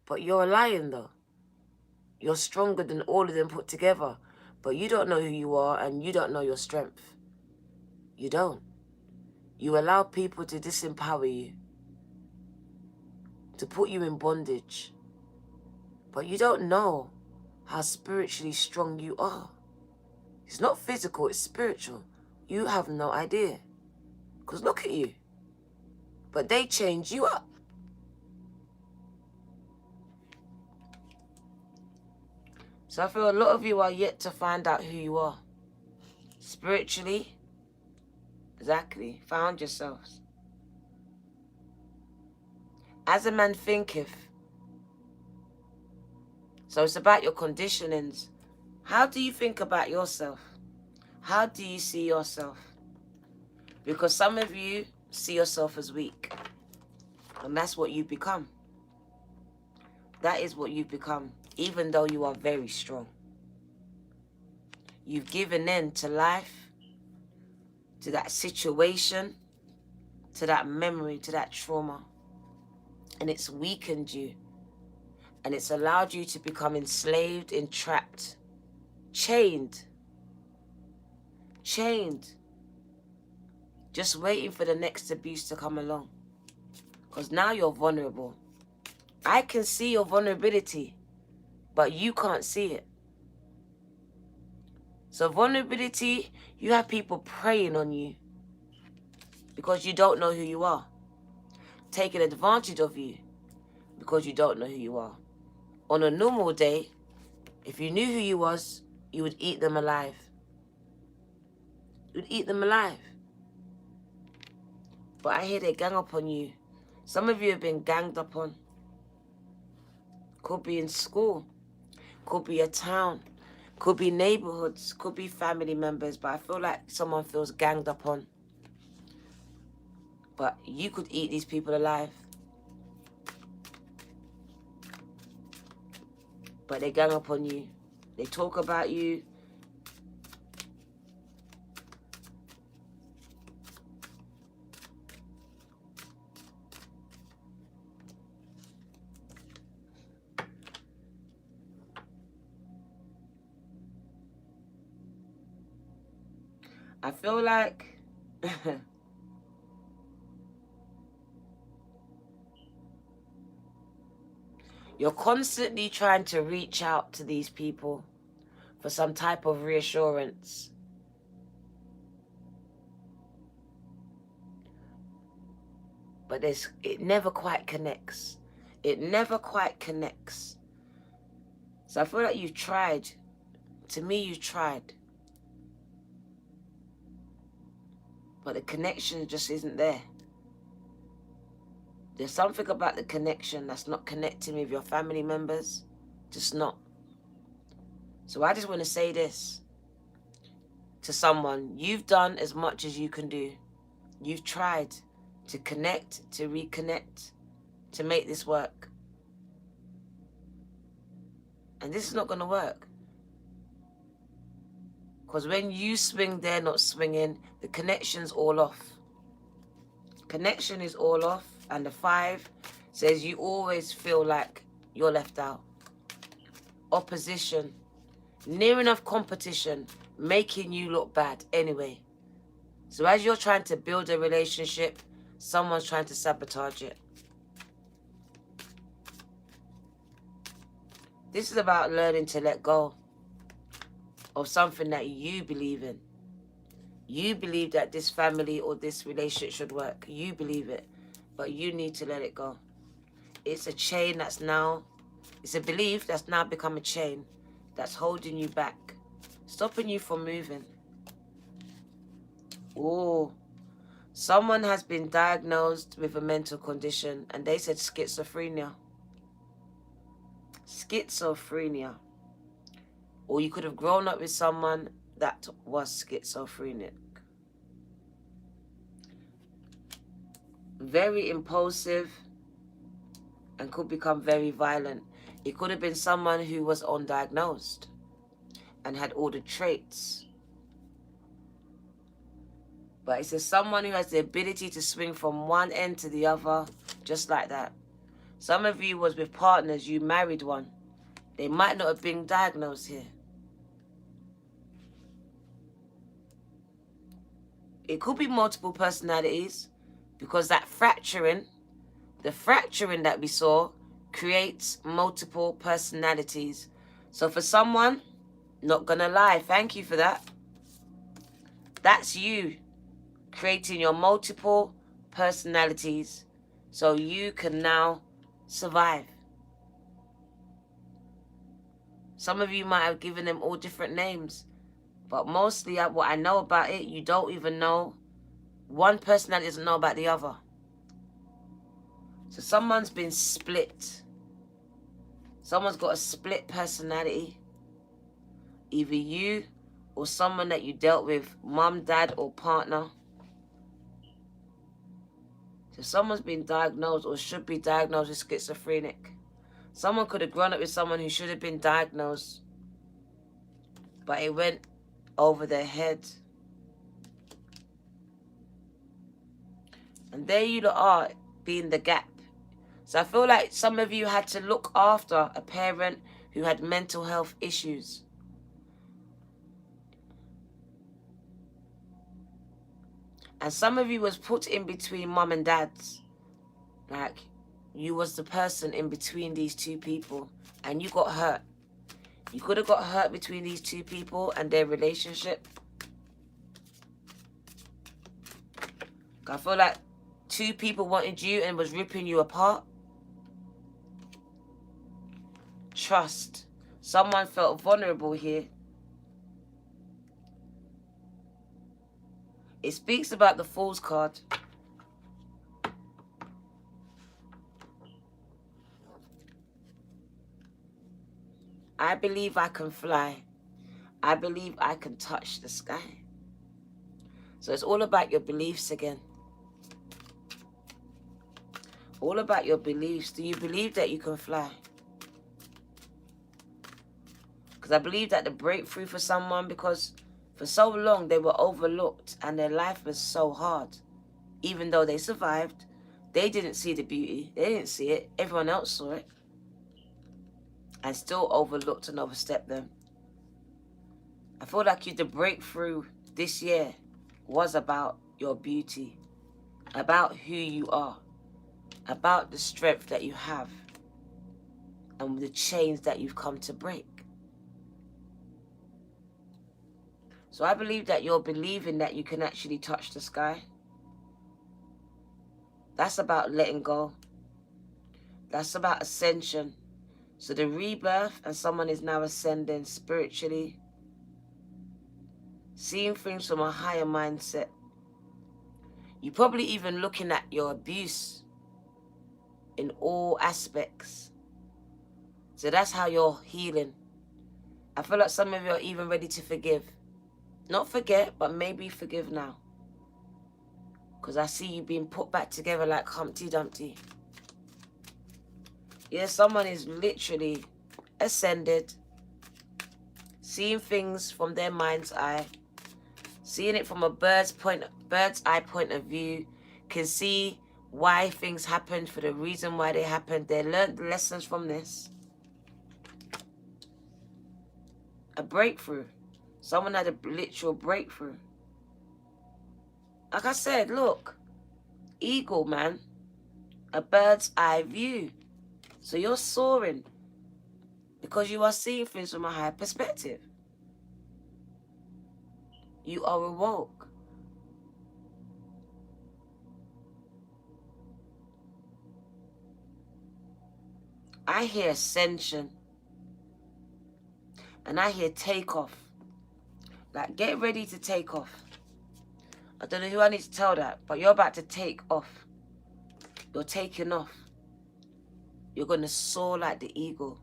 But you're a lion though. You're stronger than all of them put together. But you don't know who you are and you don't know your strength. You don't. You allow people to disempower you. To put you in bondage. But you don't know how spiritually strong you are. It's not physical, it's spiritual. You have no idea. Because look at you. But they change you up. So I feel a lot of you are yet to find out who you are. Spiritually, exactly, found yourselves. As a man thinketh. So it's about your conditionings. How do you think about yourself? How do you see yourself? Because some of you see yourself as weak. And that's what you become. That is what you've become, even though you are very strong. You've given in to life, to that situation, to that memory, to that trauma. And it's weakened you. And it's allowed you to become enslaved, entrapped, chained. Just waiting for the next abuse to come along. Because now you're vulnerable. I can see your vulnerability, but you can't see it. So vulnerability, you have people preying on you because you don't know who you are. Taking advantage of you because you don't know who you are. On a normal day, if you knew who you was, you would eat them alive. You'd eat them alive. But I hear they gang up on you. Some of you have been ganged up on. Could be in school. Could be a town. Could be neighborhoods. Could be family members. But I feel like someone feels ganged up on. But you could eat these people alive. But they gang up on you. They talk about you. I feel like you're constantly trying to reach out to these people for some type of reassurance. But it never quite connects. It never quite connects. So I feel like you've tried. To me, you've tried. But the connection just isn't there. There's something about the connection that's not connecting with your family members. Just not. So I just want to say this to someone. You've done as much as you can do. You've tried to connect, to reconnect, to make this work. And this is not going to work. Because when you swing, they're not swinging. The connection's all off. Connection is all off. And the 5 says you always feel like you're left out. Opposition. Near enough competition. Making you look bad anyway. So as you're trying to build a relationship, someone's trying to sabotage it. This is about learning to let go of something that you believe in. You believe that this family or this relationship should work. You believe it. But you need to let it go. It's a chain that's now, it's a belief that's now become a chain that's holding you back, stopping you from moving. Oh, someone has been diagnosed with a mental condition and they said schizophrenia. Schizophrenia. Or you could have grown up with someone that was schizophrenic. Very impulsive and could become very violent. It could have been someone who was undiagnosed and had all the traits. But it says someone who has the ability to swing from one end to the other, just like that. Some of you was with partners, you married one. They might not have been diagnosed here. It could be multiple personalities because that fracturing, the fracturing that we saw creates multiple personalities. So for someone, not gonna lie, thank you for that. That's you creating your multiple personalities so you can now survive. Some of you might have given them all different names, but mostly what I know about it, you don't even know. One personality doesn't know about the other. So someone's been split. Someone's got a split personality. either you or someone that you dealt with, mum, dad, or partner. So someone's been diagnosed or should be diagnosed with schizophrenic. Someone could have grown up with someone who should have been diagnosed, but it went over their head. And there you are, being the gap. So I feel like some of you had to look after a parent who had mental health issues. And some of you was put in between mum and dads. Like, you was the person in between these two people, and you got hurt. You could have got hurt between these two people and their relationship. I feel like two people wanted you and was ripping you apart. Trust. Someone felt vulnerable here. It speaks about the Fool's card. I believe I can fly. I believe I can touch the sky. So it's all about your beliefs again. All about your beliefs. Do you believe that you can fly? Because I believe that the breakthrough for someone, because for so long they were overlooked and their life was so hard. Even though they survived, they didn't see the beauty. They didn't see it. Everyone else saw it. And still overlooked and overstepped them. I feel like the breakthrough this year was about your beauty, about who you are, about the strength that you have, and the chains that you've come to break. So I believe that you're believing that you can actually touch the sky. That's about letting go. That's about ascension. So the rebirth, and someone is now ascending spiritually, seeing things from a higher mindset. You're probably even looking at your abuse in all aspects. So that's how you're healing. I feel like some of you are even ready to forgive. Not forget, but maybe forgive now. Because I see you being put back together like Humpty Dumpty. Yeah, someone is literally ascended, seeing things from their mind's eye, seeing it from a bird's eye point of view, can see why things happened, for the reason why they happened. They learned lessons from this. A breakthrough. Someone had a literal breakthrough. Like I said, look, eagle, man, a bird's eye view. So you're soaring because you are seeing things from a higher perspective. You are awoke. I hear ascension. And I hear takeoff. Like, get ready to take off. I don't know who I need to tell that, but you're about to take off. You're taking off. You're going to soar like the eagle.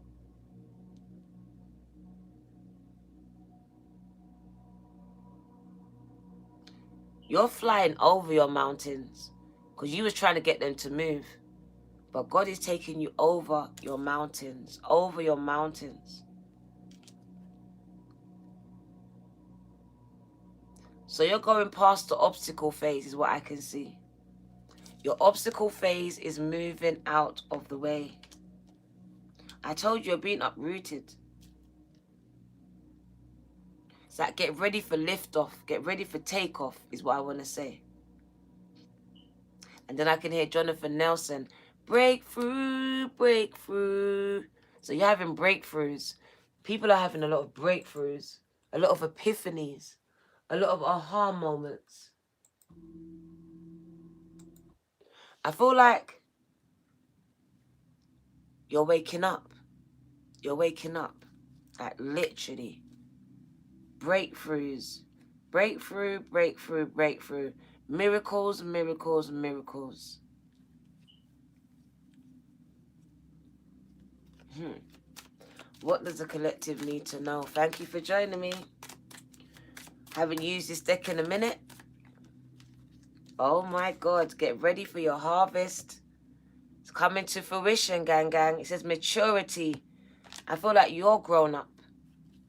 You're flying over your mountains because you was trying to get them to move. But God is taking you over your mountains, over your mountains. So you're going past the obstacle phase is what I can see. Your obstacle phase is moving out of the way. I told you you're being uprooted. It's like, get ready for liftoff. Get ready for takeoff is what I want to say. And then I can hear Jonathan Nelson, breakthrough, breakthrough. So you're having breakthroughs. People are having a lot of breakthroughs, a lot of epiphanies, a lot of aha moments. I feel like you're waking up. You're waking up. Like, literally. Breakthroughs. Breakthrough, breakthrough, breakthrough. Miracles, miracles, miracles. What does the collective need to know? Thank you for joining me. Haven't used this deck in a minute. Oh my God, get ready for your harvest. It's coming to fruition, gang. It says maturity. I feel like you're grown up.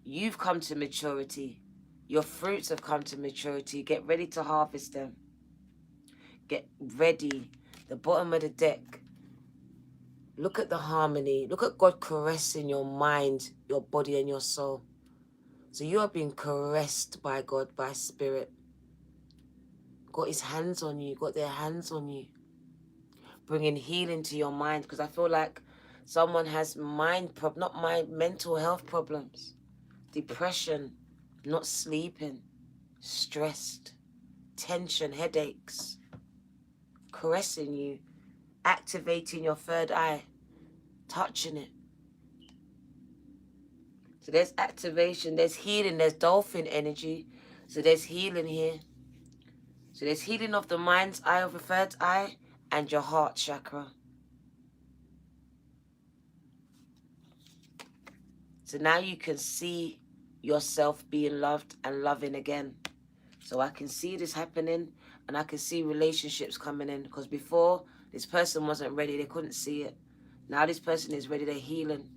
You've come to maturity. Your fruits have come to maturity. Get ready to harvest them. Get ready. The bottom of the deck. Look at the harmony. Look at God caressing your mind, your body, and your soul. So you are being caressed by God, by Spirit. Got his hands on you. Got their hands on you. Bringing healing to your mind. Because I feel like someone has mental health problems. Depression, not sleeping, stressed, tension, headaches. Caressing you. Activating your third eye. Touching it. So there's activation, there's healing, there's dolphin energy. So there's healing here. So there's healing of the mind's eye, of the third eye, and your heart chakra. So now you can see yourself being loved and loving again. So I can see this happening, and I can see relationships coming in. Because before, this person wasn't ready, they couldn't see it. Now this person is ready, they're healing.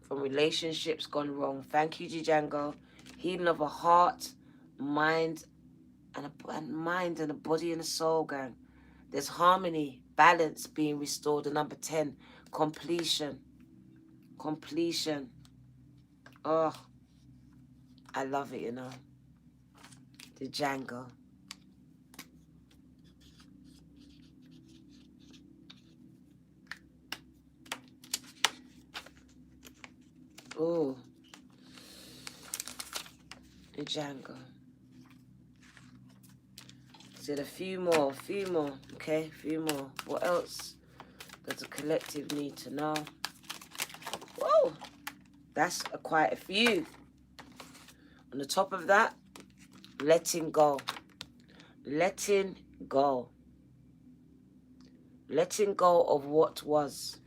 From relationships gone wrong. Thank you, Django. Healing of a heart, mind, and a body and a soul, gang. There's harmony, balance being restored. The number 10, completion. Completion. Oh, I love it, you know. The Django. Oh, the Django. Said a few more, okay, a few more. What else does the collective need to know? Whoa, that's quite a few. On the top of that, letting go. Letting go. Letting go of what was.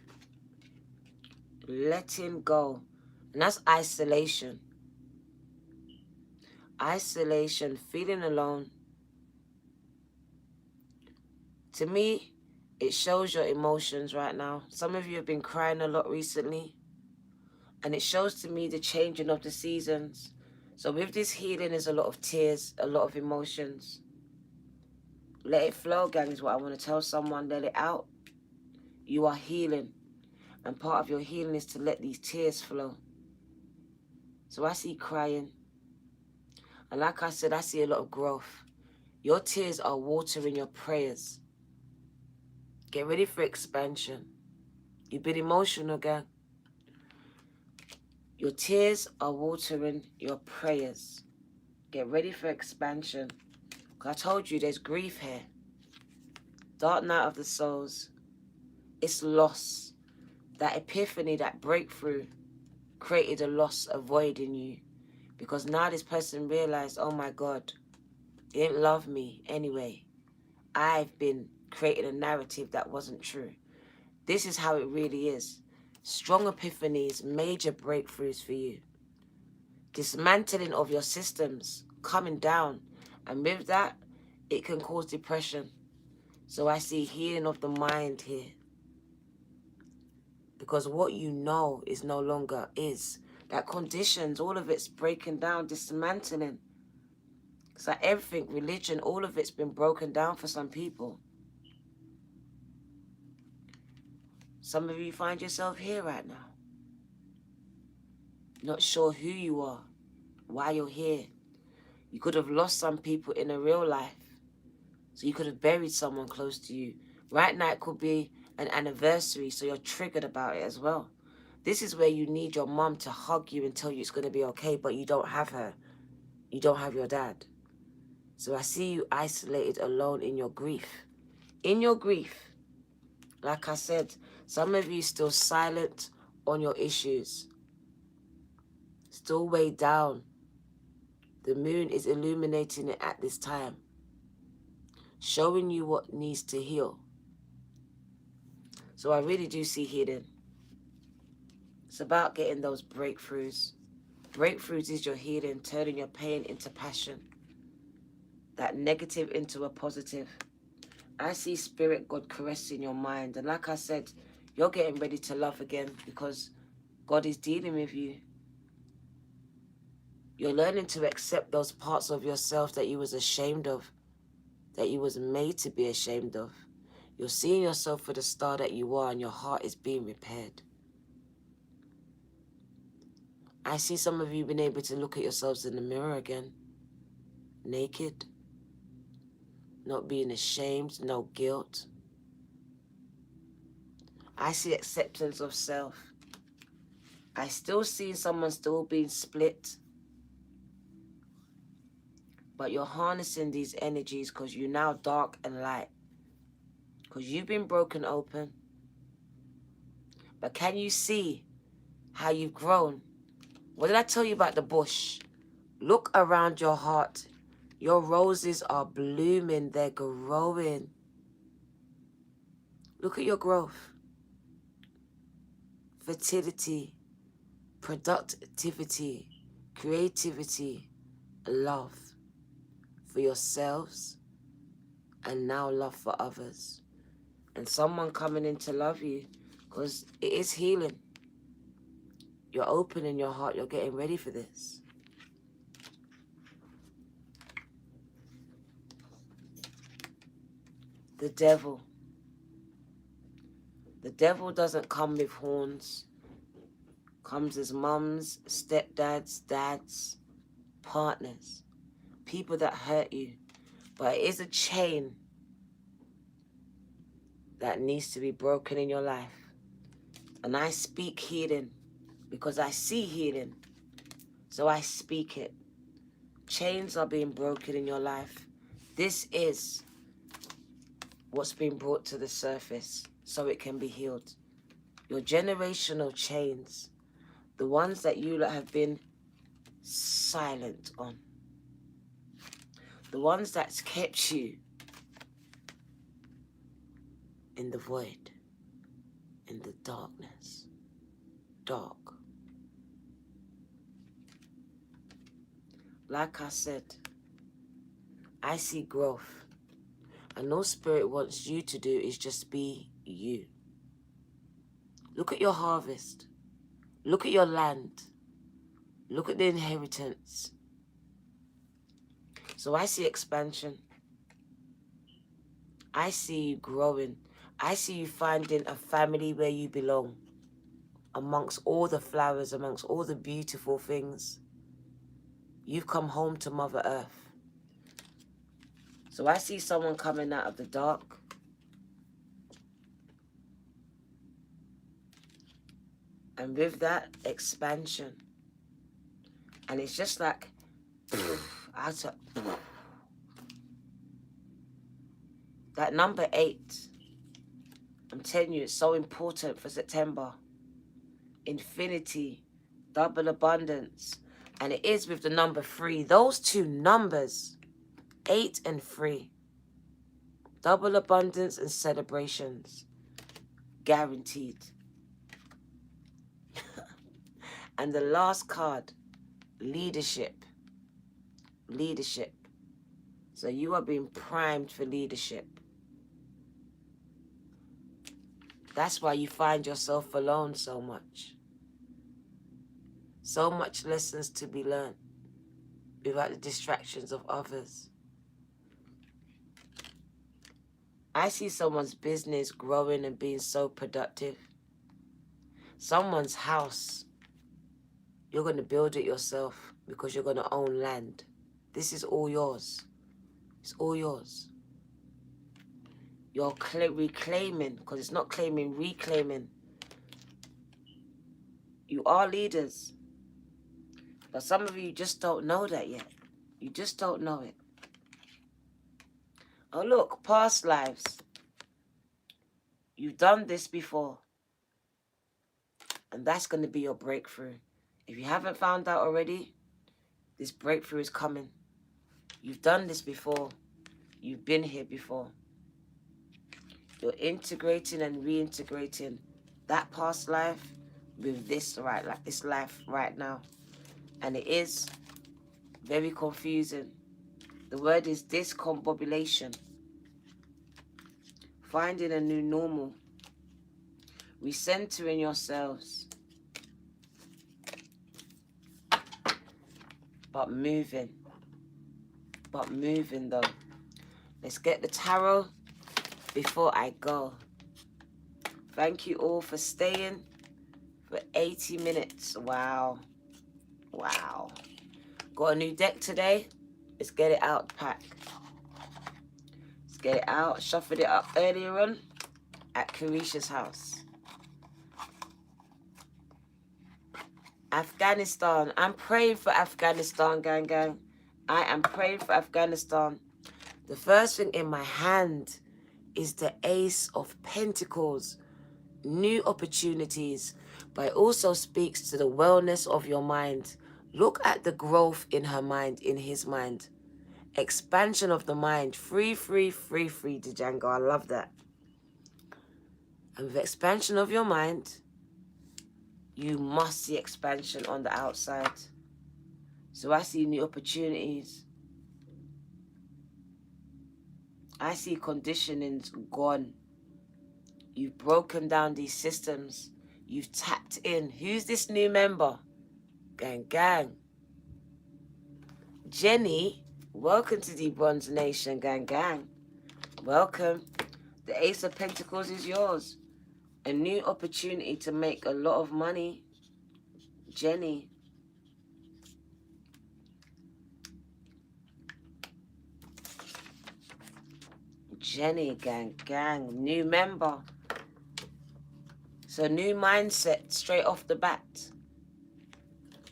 Letting go. And that's isolation. Isolation, feeling alone. To me, it shows your emotions right now. Some of you have been crying a lot recently. And it shows to me the changing of the seasons. So with this healing, there's a lot of tears, a lot of emotions. Let it flow, gang, is what I want to tell someone. Let it out. You are healing. And part of your healing is to let these tears flow. So I see crying. And like I said, I see a lot of growth. Your tears are watering your prayers. Get ready for expansion. You've been emotional, gang. Your tears are watering your prayers. Get ready for expansion. I told you there's grief here. Dark night of the souls. It's loss. That epiphany, that breakthrough created a loss, a void in you. Because now this person realized, oh my God, he didn't love me anyway. I've been creating a narrative that wasn't true. This is how it really is. Strong epiphanies, major breakthroughs for you. Dismantling of your systems, coming down. And with that, it can cause depression. So I see healing of the mind here. Because what you know is no longer is. That conditions, all of it's breaking down, dismantling. It's like everything, religion, all of it's been broken down for some people. Some of you find yourself here right now. Not sure who you are, why you're here. You could have lost some people in a real life. So you could have buried someone close to you. Right now it could be an anniversary, so you're triggered about it as well. This is where you need your mom to hug you and tell you it's going to be okay, but you don't have her. You don't have your dad. So I see you isolated, alone in your grief. In your grief, like I said, some of you still silent on your issues. Still weighed down. The moon is illuminating it at this time. Showing you what needs to heal. So I really do see healing. It's about getting those breakthroughs. Breakthroughs is your healing, turning your pain into passion. That negative into a positive. I see Spirit God caressing your mind. And like I said, you're getting ready to love again because God is dealing with you. You're learning to accept those parts of yourself that you was ashamed of, that you was made to be ashamed of. You're seeing yourself for the star that you are, and your heart is being repaired. I see some of you being able to look at yourselves in the mirror again, naked, not being ashamed, no guilt. I see acceptance of self. I still see someone still being split, but you're harnessing these energies because you're now dark and light, because you've been broken open. But can you see how you've grown? What did I tell you about the bush? Look around your heart. Your roses are blooming. They're growing. Look at your growth. Fertility, productivity, creativity, love for yourselves, and now love for others. And someone coming in to love you, because it is healing. You're opening your heart. You're getting ready for this. The devil. The devil doesn't come with horns. Comes as mums, stepdads, dads, partners, people that hurt you. But it is a chain that needs to be broken in your life. And I speak healing because I see healing. So I speak it. Chains are being broken in your life. This is what's been brought to the surface so it can be healed. Your generational chains, the ones that you have been silent on, the ones that's kept you in the void, in the darkness, dark. Like I said, I see growth. And all Spirit wants you to do is just be you. Look at your harvest. Look at your land. Look at the inheritance. So I see expansion. I see you growing. I see you finding a family where you belong. Amongst all the flowers, amongst all the beautiful things. You've come home to Mother Earth. So I see someone coming out of the dark. And with that, expansion. And it's just like, that number 8, I'm telling you, it's so important for September. Infinity, double abundance. And it is with the number 3. Those two numbers, 8 and 3. Double abundance and celebrations. Guaranteed. And the last card, leadership. Leadership. So you are being primed for leadership. That's why you find yourself alone so much. So much lessons to be learned without the distractions of others. I see someone's business growing and being so productive. Someone's house, you're going to build it yourself because you're going to own land. This is all yours. It's all yours. You're reclaiming, because it's not claiming, reclaiming. You are leaders. But some of you just don't know that yet. You just don't know it. Oh, look, past lives. You've done this before. And that's going to be your breakthrough. If you haven't found out already, this breakthrough is coming. You've done this before. You've been here before. You're integrating and reintegrating that past life with this, right, like this life right now. And it is very confusing. The word is discombobulation. Finding a new normal. Recentering yourselves. But moving. But moving though. Let's get the tarot before I go. Thank you all for staying for 80 minutes. Wow. Wow. Got a new deck today. Let's get it out the pack. Let's get it out. Shuffled it up earlier on at Carisha's house. Afghanistan. I'm praying for Afghanistan, gang, gang. I am praying for Afghanistan. The first thing in my hand is the Ace of Pentacles. New opportunities, but it also speaks to the wellness of your mind. Look at the growth in her mind, in his mind. Expansion of the mind. Free, Django. I love that. And with expansion of your mind, you must see expansion on the outside. So I see new opportunities. I see conditionings gone. You've broken down these systems. You've tapped in. Who's this new member? Gang, gang. Jenny, welcome to the Bronze Nation, gang, gang. Welcome. The Ace of Pentacles is yours. A new opportunity to make a lot of money. Jenny. Jenny, gang, gang. New member. So new mindset straight off the bat.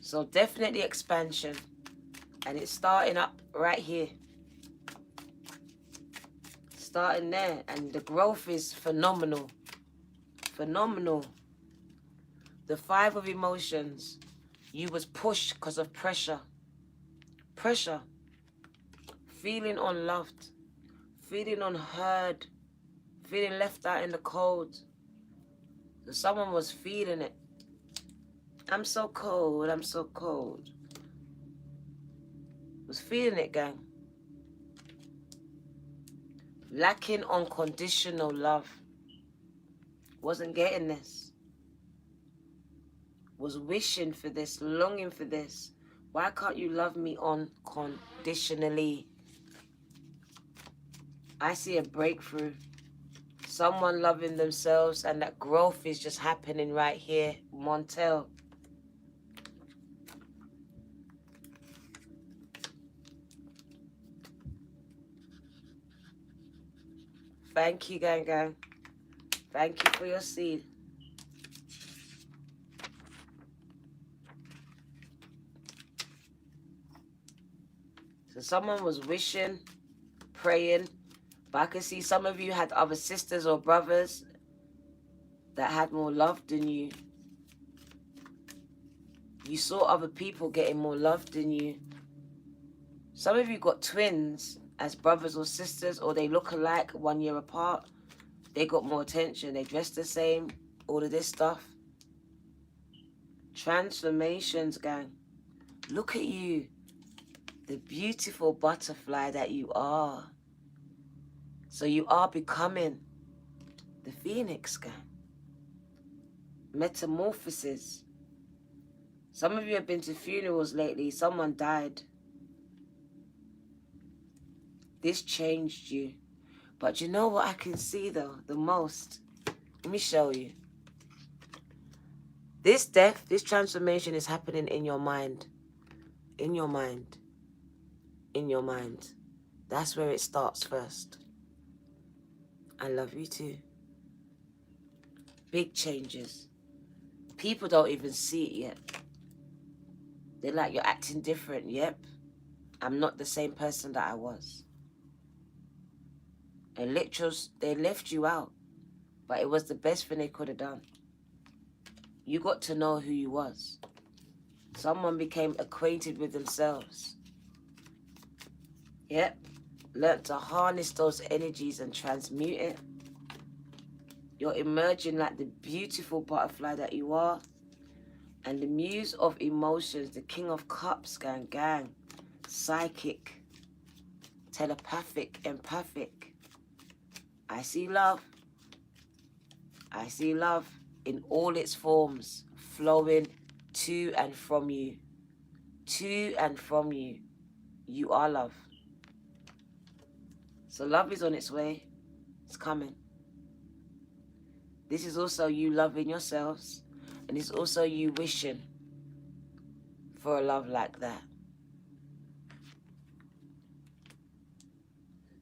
So definitely expansion. And it's starting up right here. Starting there. And the growth is phenomenal. Phenomenal. The Five of Emotions. You was pushed because of pressure. Pressure. Feeling unloved. Feeling unheard. Feeling left out in the cold. So someone was feeling it. I'm so cold. I'm so cold. Was feeling it, gang. Lacking unconditional love. Wasn't getting this. Was wishing for this, longing for this. Why can't you love me unconditionally? I see a breakthrough. Someone loving themselves, and that growth is just happening right here. Montel. Thank you, gang, gang. Thank you for your seed. So someone was wishing, praying, but I can see some of you had other sisters or brothers that had more love than you. You saw other people getting more love than you. Some of you got twins as brothers or sisters, or they look alike 1 year apart. They got more attention. They dress the same. All of this stuff. Transformations, gang. Look at you. The beautiful butterfly that you are. So you are becoming the phoenix, gang. Metamorphosis. Some of you have been to funerals lately. Someone died. This changed you. But you know what I can see, though, the most? Let me show you. This death, this transformation is happening in your mind. In your mind. In your mind. That's where it starts first. I love you too. Big changes. People don't even see it yet. They're like, you're acting different. Yep. I'm not the same person that I was. And literally, they left you out. But it was the best thing they could have done. You got to know who you was. Someone became acquainted with themselves. Yep. Learned to harness those energies and transmute it. You're emerging like the beautiful butterfly that you are. And the muse of emotions, the king of cups, gang, psychic, telepathic, empathic. I see love. I see love in all its forms, flowing to and from you. To and from you. You are love. So love is on its way. It's coming. This is also you loving yourselves. And it's also you wishing for a love like that.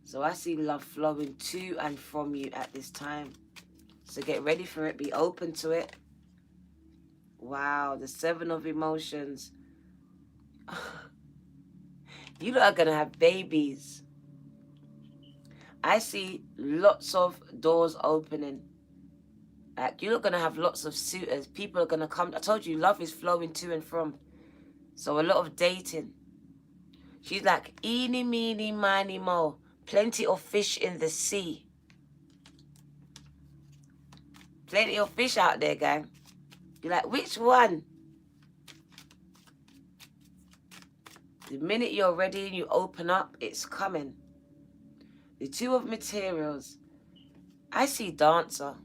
So I see love flowing to and from you at this time. So get ready for it. Be open to it. Wow, the 7 of emotions. You lot are going to have babies. I see lots of doors opening. Like, you're going to have lots of suitors. People are going to come. I told you, love is flowing to and from. So a lot of dating. She's like, eeny, meeny, miny, mo. Plenty of fish in the sea. Plenty of fish out there, gang. You're like, which one? The minute you're ready and you open up, it's coming. The 2 of materials. I see dancer.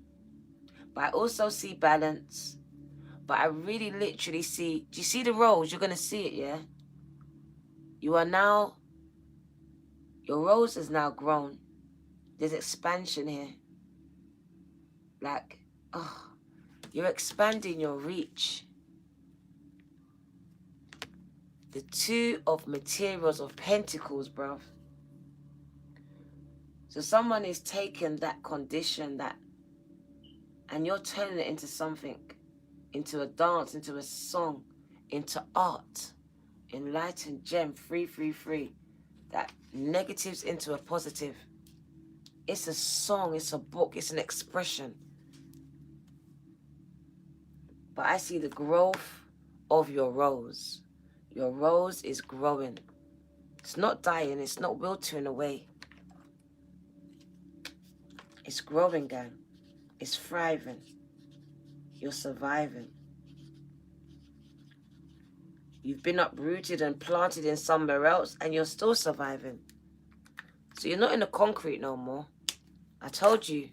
But I also see balance. But I really literally see... Do you see the rose? You're going to see it, yeah? You are now... Your rose has now grown. There's expansion here. Like, oh, you're expanding your reach. The 2 of materials of pentacles, bruv. So someone is taking that condition, that, and you're turning it into something, into a dance, into a song, into art. Enlightened gem, free. That negatives into a positive. It's a song, it's a book, it's an expression. But I see the growth of your rose. Your rose is growing. It's not dying, it's not wilting away. It's growing, gang. It's thriving. You're surviving. You've been uprooted and planted in somewhere else and you're still surviving. So you're not in the concrete no more. I told you.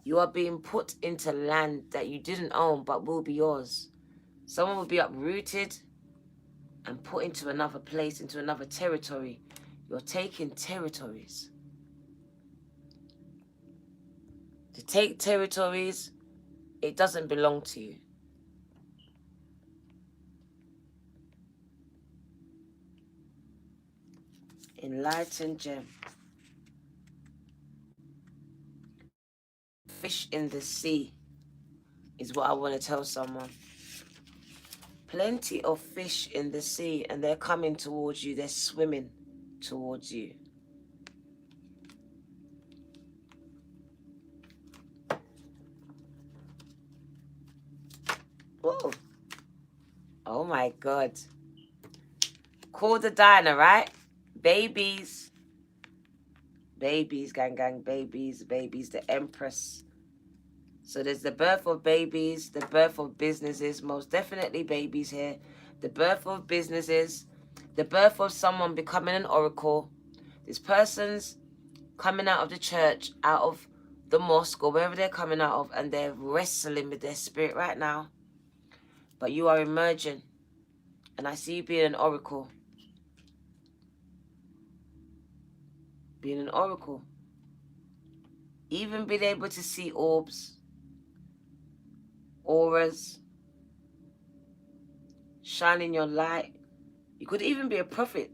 You are being put into land that you didn't own but will be yours. Someone will be uprooted and put into another place, into another territory. You're taking territories. To take territories, it doesn't belong to you. Enlightened gem. Fish in the sea is what I want to tell someone. Plenty of fish in the sea and they're coming towards you. They're swimming towards you. Whoa. Oh my God. Call the diner, right? Babies. Babies, gang, babies, the Empress. So there's the birth of babies, the birth of businesses, most definitely babies here. The birth of businesses, the birth of someone becoming an oracle. This person's coming out of the church, out of the mosque or wherever they're coming out of, and they're wrestling with their spirit right now. But you are emerging. And I see you being an oracle. Being an oracle. Even being able to see orbs, auras, shining your light. You could even be a prophet.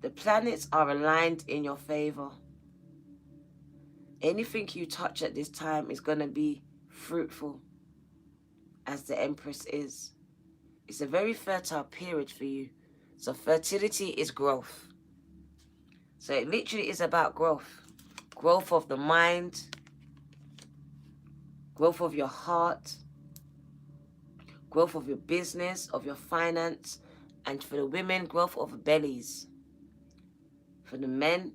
The planets are aligned in your favor. Anything you touch at this time is going to be fruitful, as the Empress is. It's a very fertile period for you. So fertility is growth. So it literally is about growth. Growth of the mind, growth of your heart, growth of your business, of your finance, and for the women, growth of bellies. For the men,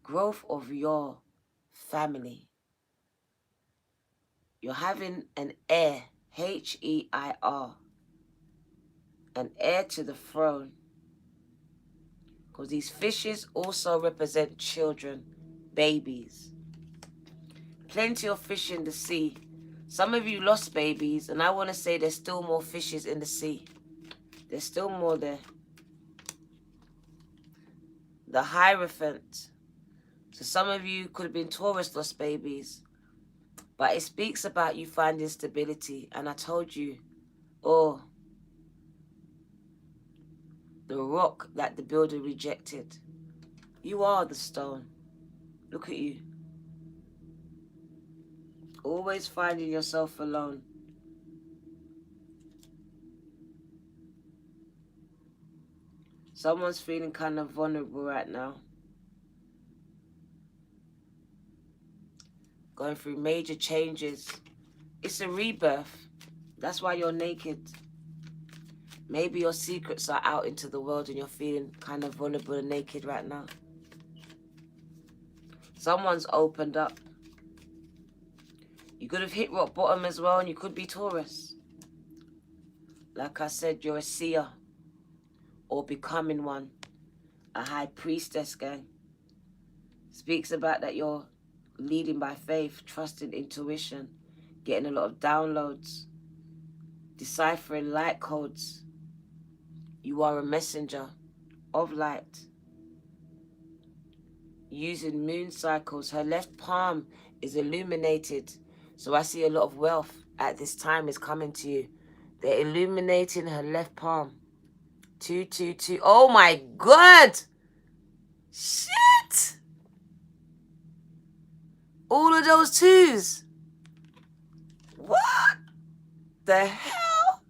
growth of your family. You're having an heir, H-E-I-R, an heir to the throne. Because these fishes also represent children, babies. Plenty of fish in the sea. Some of you lost babies, and I want to say there's still more fishes in the sea. There's still more there. The Hierophant. So some of you could have been Taurus lost babies. But it speaks about you finding stability. And I told you, oh, the rock that the builder rejected. You are the stone. Look at you. Always finding yourself alone. Someone's feeling kind of vulnerable right now. Going through major changes. It's a rebirth. That's why you're naked. Maybe your secrets are out into the world and you're feeling kind of vulnerable and naked right now. Someone's opened up. You could have hit rock bottom as well, and you could be Taurus. Like I said, you're a seer or becoming one. A high priestess, gang. Speaks about that you're leading by faith, trusting intuition, getting a lot of downloads, deciphering light codes. You are a messenger of light. Using moon cycles. Her left palm is illuminated. So I see a lot of wealth at this time is coming to you. They're illuminating her left palm. 222. Oh my God! Shit! All of those twos. What the hell?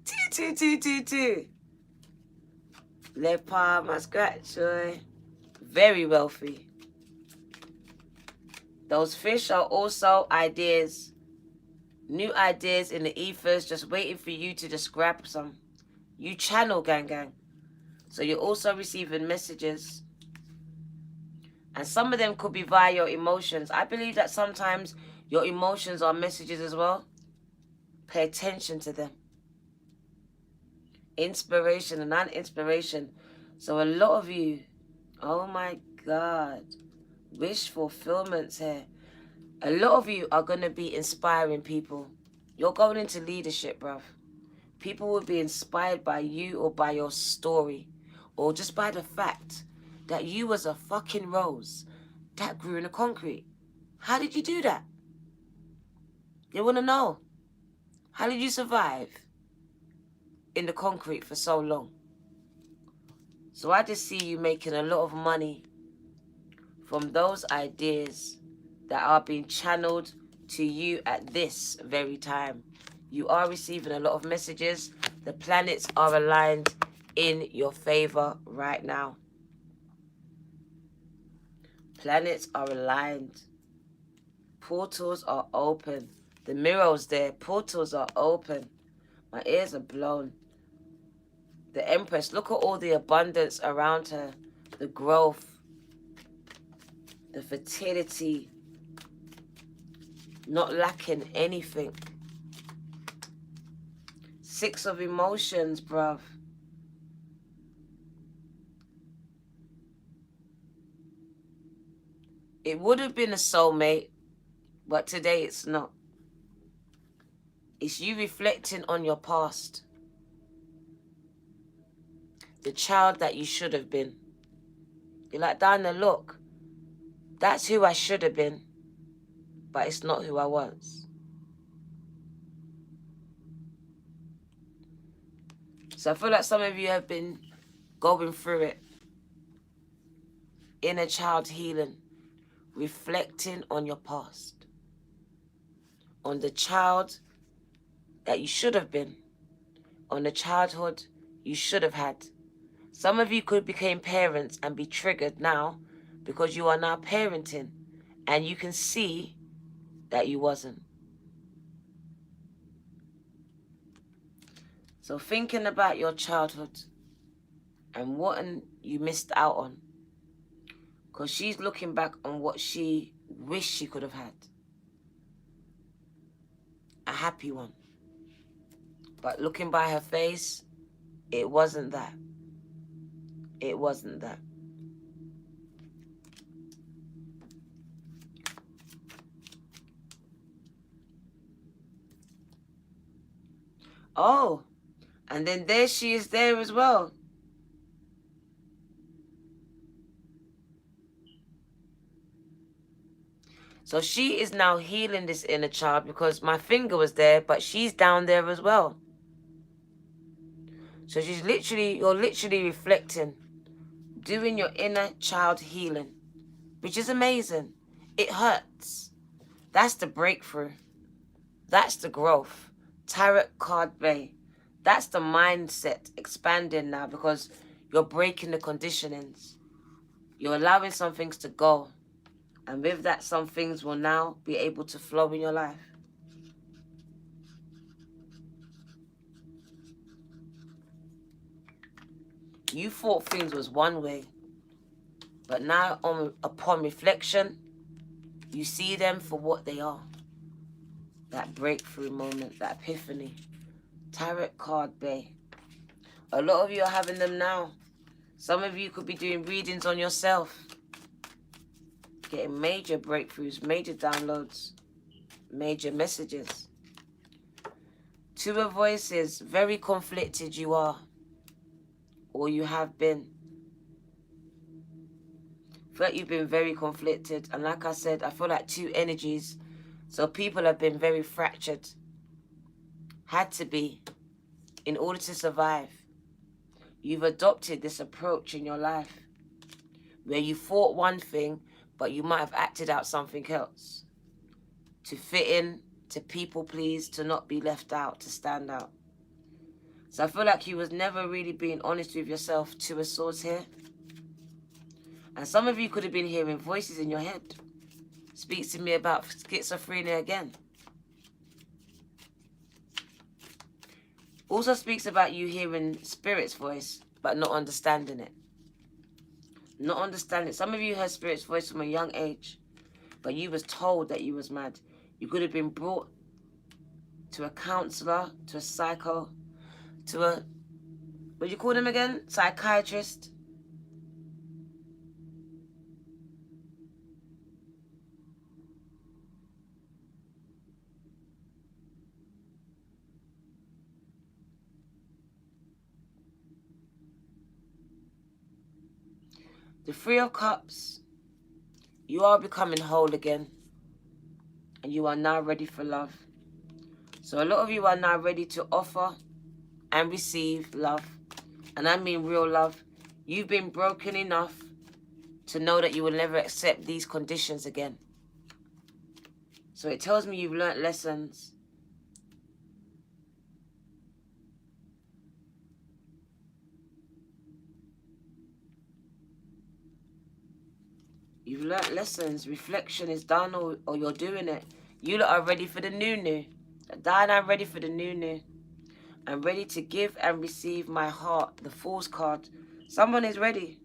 22222. Left palm, I scratch, joy. Very wealthy. Those fish are also ideas. New ideas in the ethers, just waiting for you to just grab some. You channel, gang, gang. So you're also receiving messages. And some of them could be via your emotions. I believe that sometimes your emotions are messages as well. Pay attention to them. Inspiration and non-inspiration. So a lot of you, oh my God, wish fulfillments here. A lot of you are going to be inspiring people. You're going into leadership, bruv. People will be inspired by you or by your story. Or just by the fact that you was a fucking rose that grew in the concrete. How did you do that? They want to know. How did you survive in the concrete for so long? So I just see you making a lot of money from those ideas that are being channeled to you at this very time. You are receiving a lot of messages. The planets are aligned in your favor right now. Planets are aligned. Portals are open. The mirror's there. Portals are open. My ears are blown. The Empress, look at all the abundance around her. The growth. The fertility. Not lacking anything. Six of emotions, bruv. It would have been a soulmate, but today it's not. It's you reflecting on your past. The child that you should have been. You're like, Dana, look, that's who I should have been, but it's not who I was. So I feel like some of you have been going through it. Inner child healing. Reflecting on your past. On the child that you should have been. On the childhood you should have had. Some of you could become parents and be triggered now because you are now parenting and you can see that you wasn't. So thinking about your childhood and what you missed out on, because she's looking back on what she wished she could have had. a happy one. But looking by her face, it wasn't that. It wasn't that. Oh, and then there she is there as well. So she is now healing this inner child because my finger was there, but she's down there as well. So she's literally, you're literally reflecting, doing your inner child healing, which is amazing. It hurts. That's the breakthrough. That's the growth. Tarot card bay. That's the mindset expanding now because you're breaking the conditionings. You're allowing some things to go. And with that, some things will now be able to flow in your life. You thought things was one way. But now, upon reflection, you see them for what they are. That breakthrough moment, that epiphany. Tarot card bay. A lot of you are having them now. Some of you could be doing readings on yourself. Getting major breakthroughs, major downloads, major messages. Two of voices, very conflicted you are. Or you have been. I feel like you've been very conflicted. And like I said, I feel like two energies. So people have been very fractured. Had to be. In order to survive. You've adopted this approach in your life. Where you thought one thing, but you might have acted out something else. To fit in, to people please, to not be left out, to stand out. So I feel like you was never really being honest with yourself, Two of Swords here. And some of you could have been hearing voices in your head. Speaks to me about schizophrenia again. Also speaks about you hearing Spirit's voice, but not understanding it. Not understanding. Some of you heard Spirit's voice from a young age, but you was told that you was mad. You could have been brought to a counselor, to a psycho, to a, what do you call them again? Psychiatrist. The Three of Cups, you are becoming whole again. And you are now ready for love. So a lot of you are now ready to offer and receive love. And I mean real love. You've been broken enough to know that you will never accept these conditions again. So it tells me you've learnt lessons. You've learnt lessons. Reflection is done, or you're doing it. You lot are ready for the new. Diane, I'm ready for the new. I'm ready to give and receive my heart. The Fool's card. Someone is ready.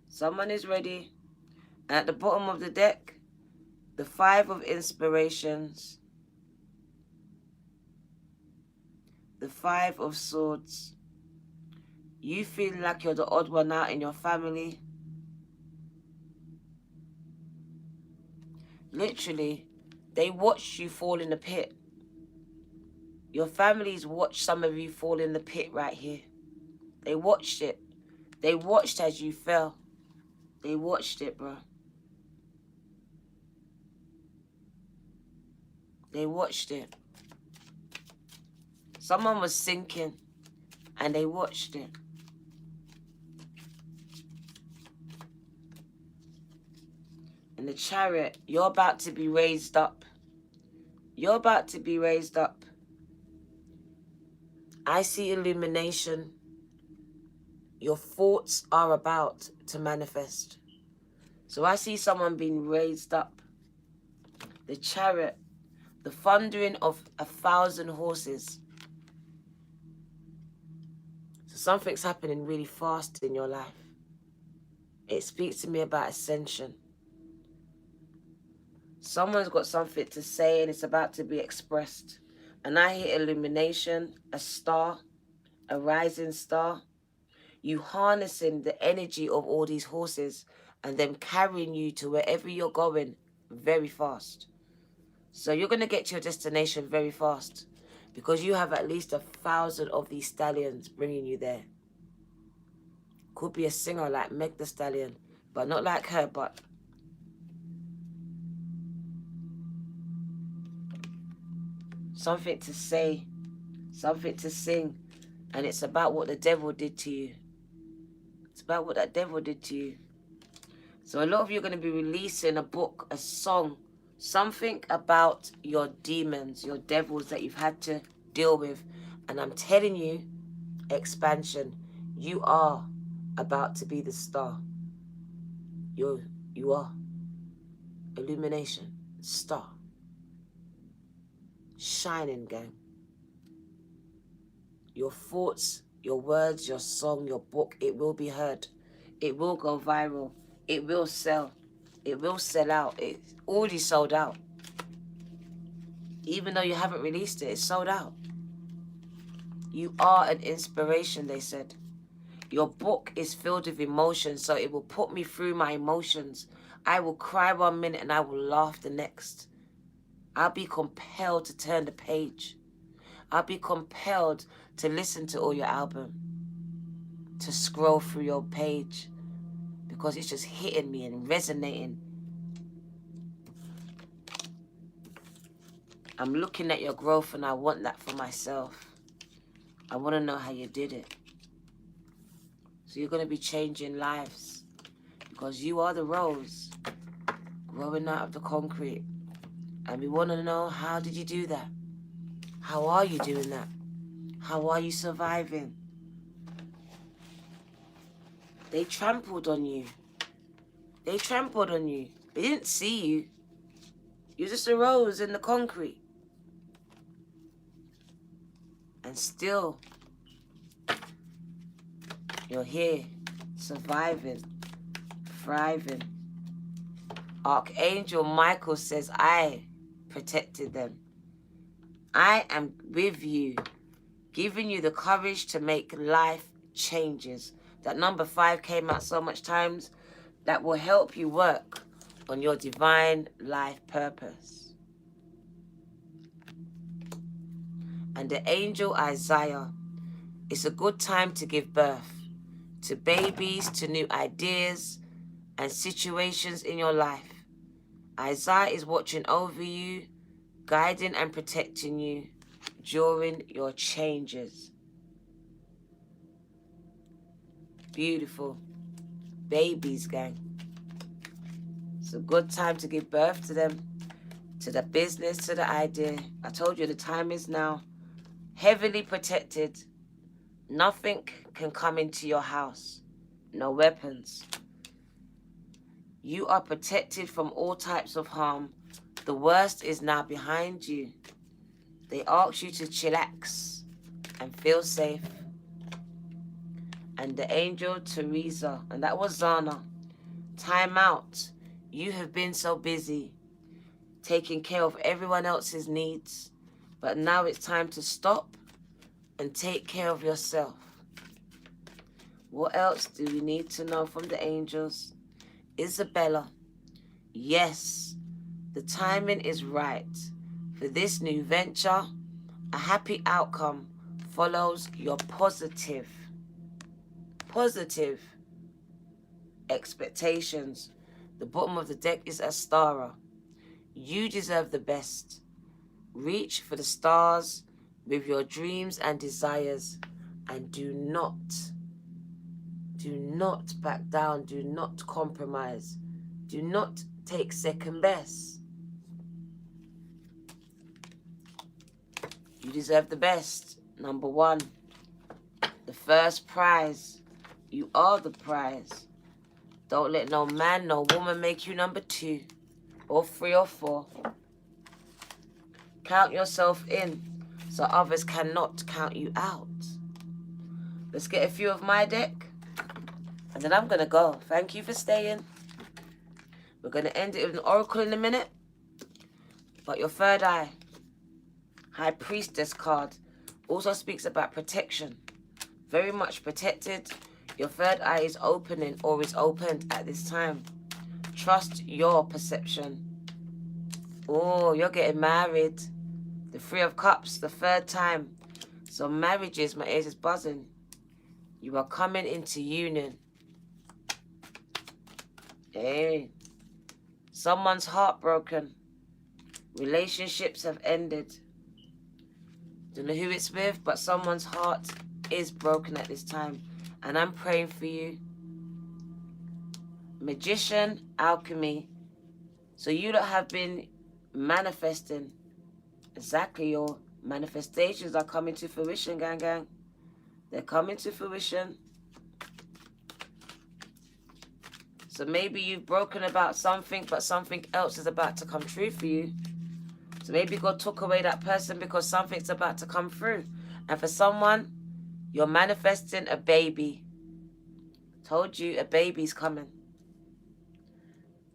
Someone is ready. And at the bottom of the deck, the Five of Inspirations. The Five of Swords. You feel like you're the odd one out in your family. Literally, they watched you fall in the pit. Your families watched some of you fall in the pit right here. They watched it. They watched as you fell. They watched it, bro. They watched it. Someone was sinking, and they watched it. In the Chariot, you're about to be raised up. You're about to be raised up. I see illumination. Your thoughts are about to manifest. So I see someone being raised up. The Chariot, the thundering of 1,000 horses. So something's happening really fast in your life. It speaks to me about ascension. Someone's got something to say and it's about to be expressed. And I hear illumination, a star, a rising star. You harnessing the energy of all these horses and them carrying you to wherever you're going very fast. So you're going to get to your destination very fast because you have at least 1,000 of these stallions bringing you there. Could be a singer like Meg the Stallion, but not like her, but something to say, something to sing. And it's about what the devil did to you. It's about what that devil did to you. So a lot of you are going to be releasing a book, a song, something about your demons, your devils that you've had to deal with. And I'm telling you, expansion, you are about to be the star. You are. Illumination, star. Shining, gang. Your thoughts, your words, your song, your book, it will be heard. It will go viral. It will sell. It will sell out. It's already sold out. Even though you haven't released it, it's sold out. You are an inspiration, they said. Your book is filled with emotion, so it will put me through my emotions. I will cry 1 minute and I will laugh the next. I'll be compelled to turn the page. I'll be compelled to listen to all your album, to scroll through your page, because it's just hitting me and resonating. I'm looking at your growth and I want that for myself. I want to know how you did it. So you're going to be changing lives because you are the rose growing out of the concrete. And we want to know, how did you do that? How are you doing that? How are you surviving? They trampled on you. They trampled on you. They didn't see you. You're just a rose in the concrete. And still, you're here, surviving, thriving. Archangel Michael says, I protected them. I am with you, giving you the courage to make life changes. That number 5 came out so much times. That will help you work on your divine life purpose. And the angel Isaiah, it's a good time to give birth to babies, to new ideas and situations in your life. Isaiah is watching over you, guiding and protecting you during your changes. Beautiful. Babies, gang. It's a good time to give birth to them, to the business, to the idea. I told you the time is now. Heavily protected. Nothing can come into your house. No weapons. You are protected from all types of harm. The worst is now behind you. They ask you to chillax and feel safe. And the angel Teresa, and that was Zana. Time out. You have been so busy taking care of everyone else's needs, but now it's time to stop and take care of yourself. What else do we need to know from the angels? Isabella, yes, the timing is right for this new venture. A happy outcome follows your positive expectations. The bottom of the deck is Astara. You deserve the best. Reach for the stars with your dreams and desires, and do not back down. Do not compromise. Do not take second best. You deserve the best. Number 1, the first prize. You are the prize. Don't let no man, no woman make you number 2 or 3 or 4. Count yourself in so others cannot count you out. Let's get a few of my deck and then I'm going to go. Thank you for staying. We're going to end it with an oracle in a minute. But your third eye, High Priestess card, also speaks about protection. Very much protected. Your third eye is opening or is opened at this time. Trust your perception. Oh, you're getting married. The Three of Cups, the third time. So marriages, my ears is buzzing. You are coming into union. Hey. Someone's heartbroken. Relationships have ended. Don't know who it's with, but someone's heart is broken at this time. And I'm praying for you. Magician, alchemy. So you that have been manifesting. Exactly, your manifestations are coming to fruition, gang, gang. They're coming to fruition. So maybe you've broken about something, but something else is about to come true for you. So maybe God took away that person because something's about to come through. And for someone, you're manifesting a baby. Told you, a baby's coming.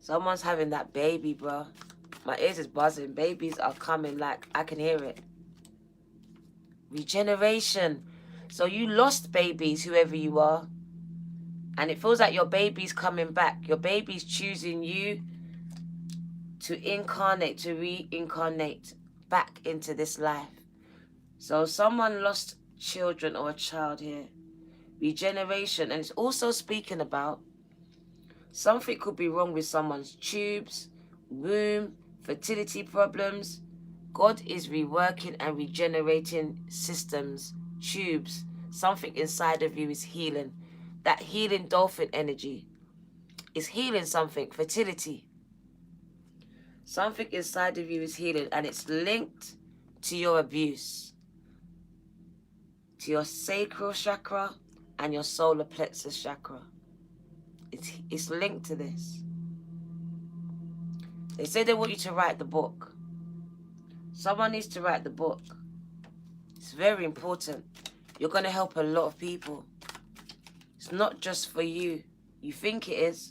Someone's having that baby, bro. My ears is buzzing. Babies are coming, like, I can hear it. Regeneration. So you lost babies, whoever you are. And it feels like your baby's coming back. Your baby's choosing you to incarnate, to reincarnate back into this life. So someone lost children or a child here. Regeneration. And it's also speaking about something could be wrong with someone's tubes, womb, fertility problems. God is reworking and regenerating systems, tubes. Something inside of you is healing. That healing dolphin energy is healing something, fertility. Something inside of you is healing, and it's linked to your abuse, to your sacral chakra and your solar plexus chakra. It's linked to this. They say they want you to write the book. Someone needs to write the book. It's very important. You're going to help a lot of people. It's not just for you. You think it is.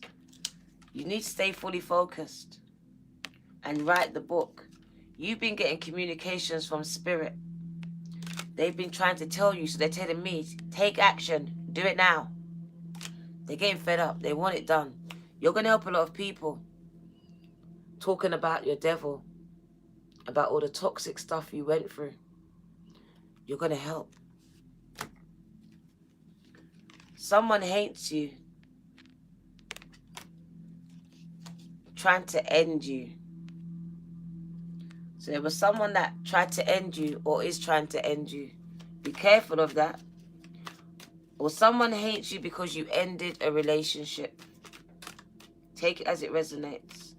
You need to stay fully focused and write the book. You've been getting communications from spirit. They've been trying to tell you, so they're telling me, take action, do it now. They're getting fed up. They want it done. You're going to help a lot of people. Talking about your devil, about all the toxic stuff you went through. You're going to help. Someone hates you, trying to end you. So there was someone that tried to end you or is trying to end you. Be careful of that. Or someone hates you because you ended a relationship. Take it as it resonates.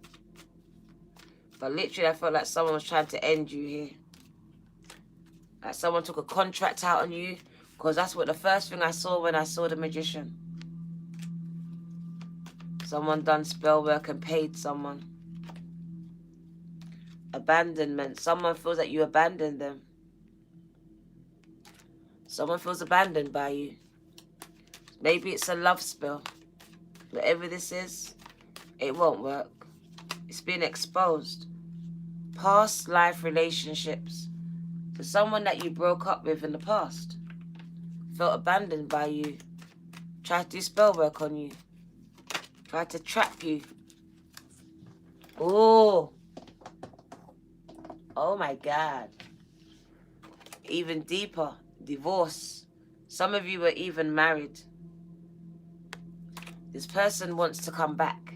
But literally I felt like someone was trying to end you here. Like someone took a contract out on you. Because that's what the first thing I saw when I saw the magician. Someone done spell work and paid someone. Abandonment. Someone feels that you abandoned them. Someone feels abandoned by you. Maybe it's a love spell. Whatever this is, it won't work. It's been exposed. Past life relationships. To someone that you broke up with in the past. Felt abandoned by you. Tried to do spell work on you. Tried to trap you. Oh. Oh my God. Even deeper. Divorce. Some of you were even married. This person wants to come back.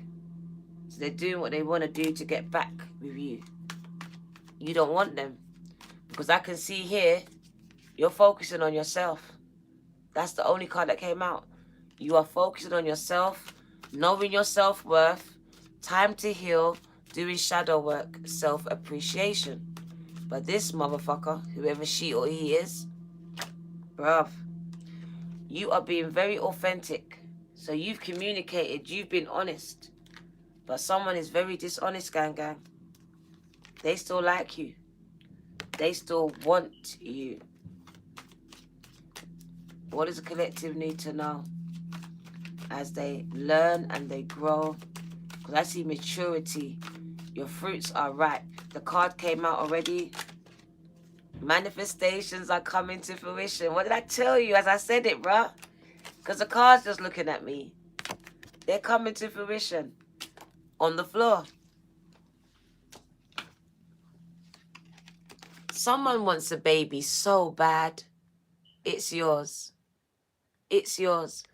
So they're doing what they want to do to get back with you. You don't want them. Because I can see here, you're focusing on yourself. That's the only card that came out. You are focusing on yourself, knowing your self-worth, time to heal, doing shadow work, self-appreciation. But this motherfucker, whoever she or he is, bruv, you are being very authentic. So you've communicated, you've been honest. But someone is very dishonest, gang, gang. They still like you. They still want you. What does the collective need to know as they learn and they grow? Because I see maturity Your fruits are ripe. The card came out already. Manifestations are coming to fruition. What did I tell you as I said it, bruh? Because the card's just looking at me. They're coming to fruition. On the floor. Someone wants a baby so bad. It's yours. It's yours.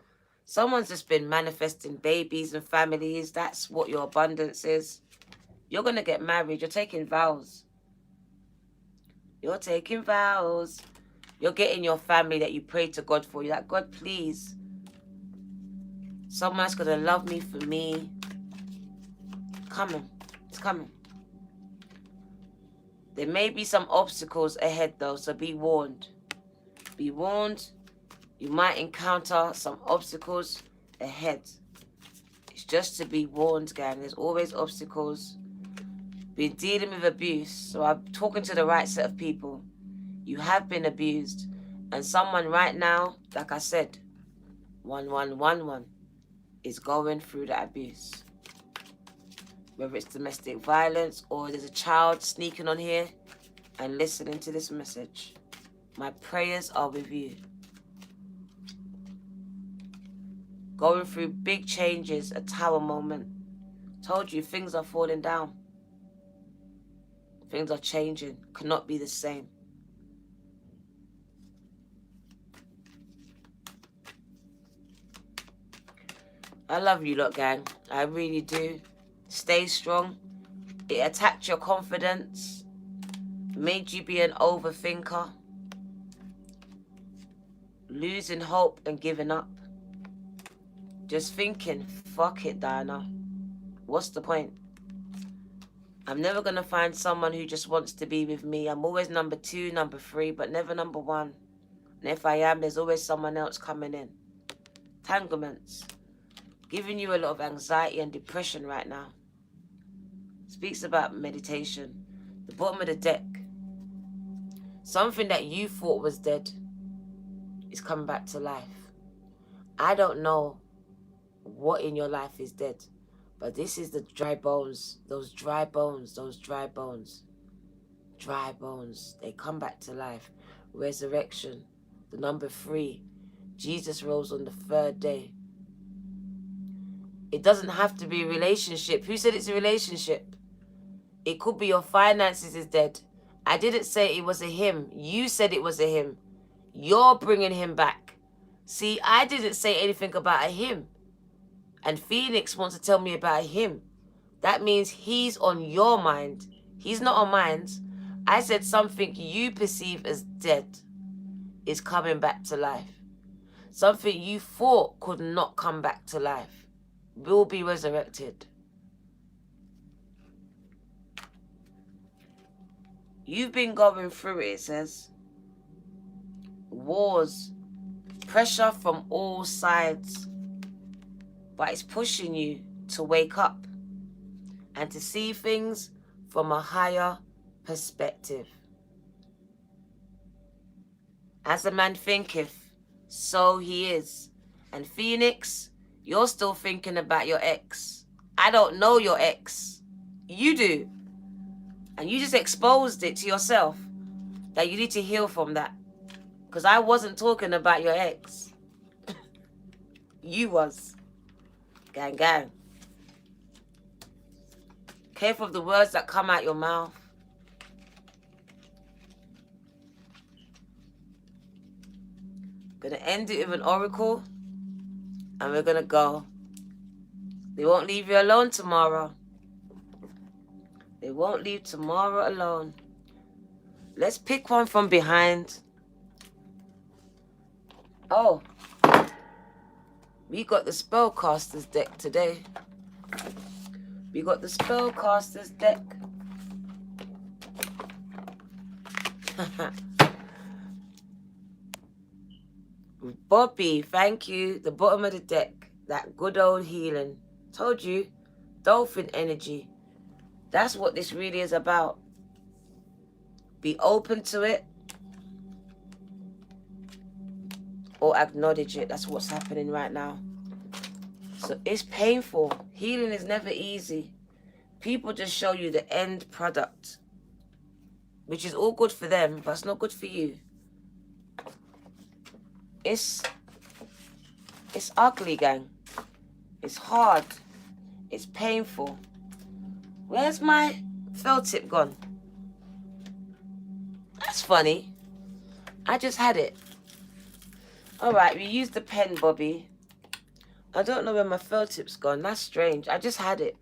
Someone's just been manifesting babies and families. That's what your abundance is. You're going to get married. You're taking vows. You're taking vows. You're getting your family that you pray to God for. You're like, God, please. Someone's going to love me for me. Coming. It's coming. There may be some obstacles ahead though, so be warned. Be warned. You might encounter some obstacles ahead. It's just to be warned, gang. There's always obstacles. Been dealing with abuse, so I'm talking to the right set of people. You have been abused, and someone right now, like I said, 1111 is going through that abuse. Whether it's domestic violence or there's a child sneaking on here and listening to this message, my prayers are with you. Going through big changes, a tower moment. Told you, things are falling down. Things are changing. Cannot be the same. I love you lot, gang. I really do. Stay strong. It attacked your confidence. Made you be an overthinker. Losing hope and giving up. Just thinking, fuck it, Diana. What's the point? I'm never going to find someone who just wants to be with me. I'm always number 2, number 3, but never number 1. And if I am, there's always someone else coming in. Entanglements. Giving you a lot of anxiety and depression right now. Speaks about meditation. The bottom of the deck. Something that you thought was dead is coming back to life. I don't know what in your life is dead, but this is the dry bones. Those dry bones. Those dry bones. Dry bones. They come back to life. Resurrection. The number 3. Jesus rose on the 3rd day. It doesn't have to be a relationship. Who said it's a relationship? It could be your finances is dead. I didn't say it was a him. You said it was a him. You're bringing him back. See, I didn't say anything about a him. And Phoenix wants to tell me about him. That means he's on your mind. He's not on mine. I said something you perceive as dead is coming back to life. Something you thought could not come back to life will be resurrected. You've been going through it, it says. Wars, pressure from all sides. But it's pushing you to wake up and to see things from a higher perspective. As a man thinketh, so he is. And Phoenix, you're still thinking about your ex. I don't know your ex. You do. And you just exposed it to yourself that you need to heal from that. Because I wasn't talking about your ex. You was. Gang, gang. Careful of the words that come out your mouth. Gonna end it with an oracle. And we're gonna go. They won't leave you alone tomorrow. They won't leave tomorrow alone. Let's pick one from behind. Oh. We got the Spellcaster's deck today. We got the Spellcaster's deck. Bobby, thank you. The bottom of the deck. That good old healing. Told you. Dolphin energy. That's what this really is about. Be open to it. Or acknowledge it. That's what's happening right now. So it's painful. Healing is never easy. People just show you the end product, which is all good for them, but it's not good for you. It's ugly, gang. It's hard. It's painful. Where's my felt tip gone? That's funny. I just had it. Alright, we used the pen, Bobby. I don't know where my felt tip's gone. That's strange. I just had it.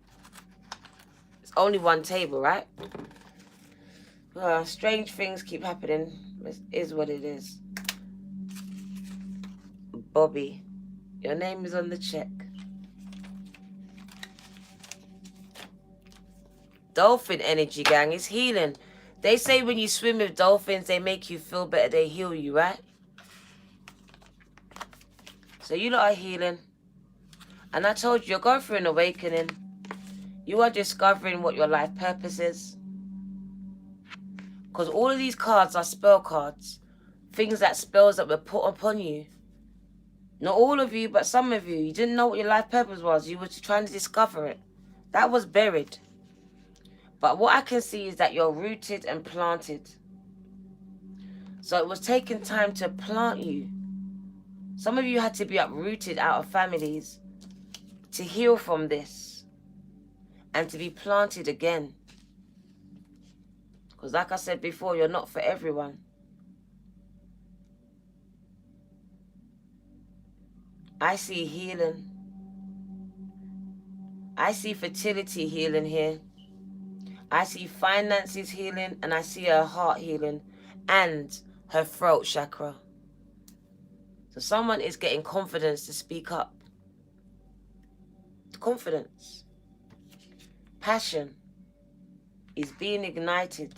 It's only one table, right? Strange things keep happening. It is what it is. Bobby, your name is on the check. Dolphin energy, gang, is healing. They say when you swim with dolphins, they make you feel better. They heal you, right? So you lot are healing. And I told you, you're going through an awakening. You are discovering what your life purpose is. Because all of these cards are spell cards. Things that spells that were put upon you. Not all of you, but some of you. You didn't know what your life purpose was. You were trying to discover it. That was buried. But what I can see is that you're rooted and planted. So it was taking time to plant you. Some of you had to be uprooted out of families to heal from this and to be planted again. Because like I said before, you're not for everyone. I see healing. I see fertility healing here. I see finances healing, and I see her heart healing and her throat chakra. So someone is getting confidence to speak up. Confidence. Passion is being ignited.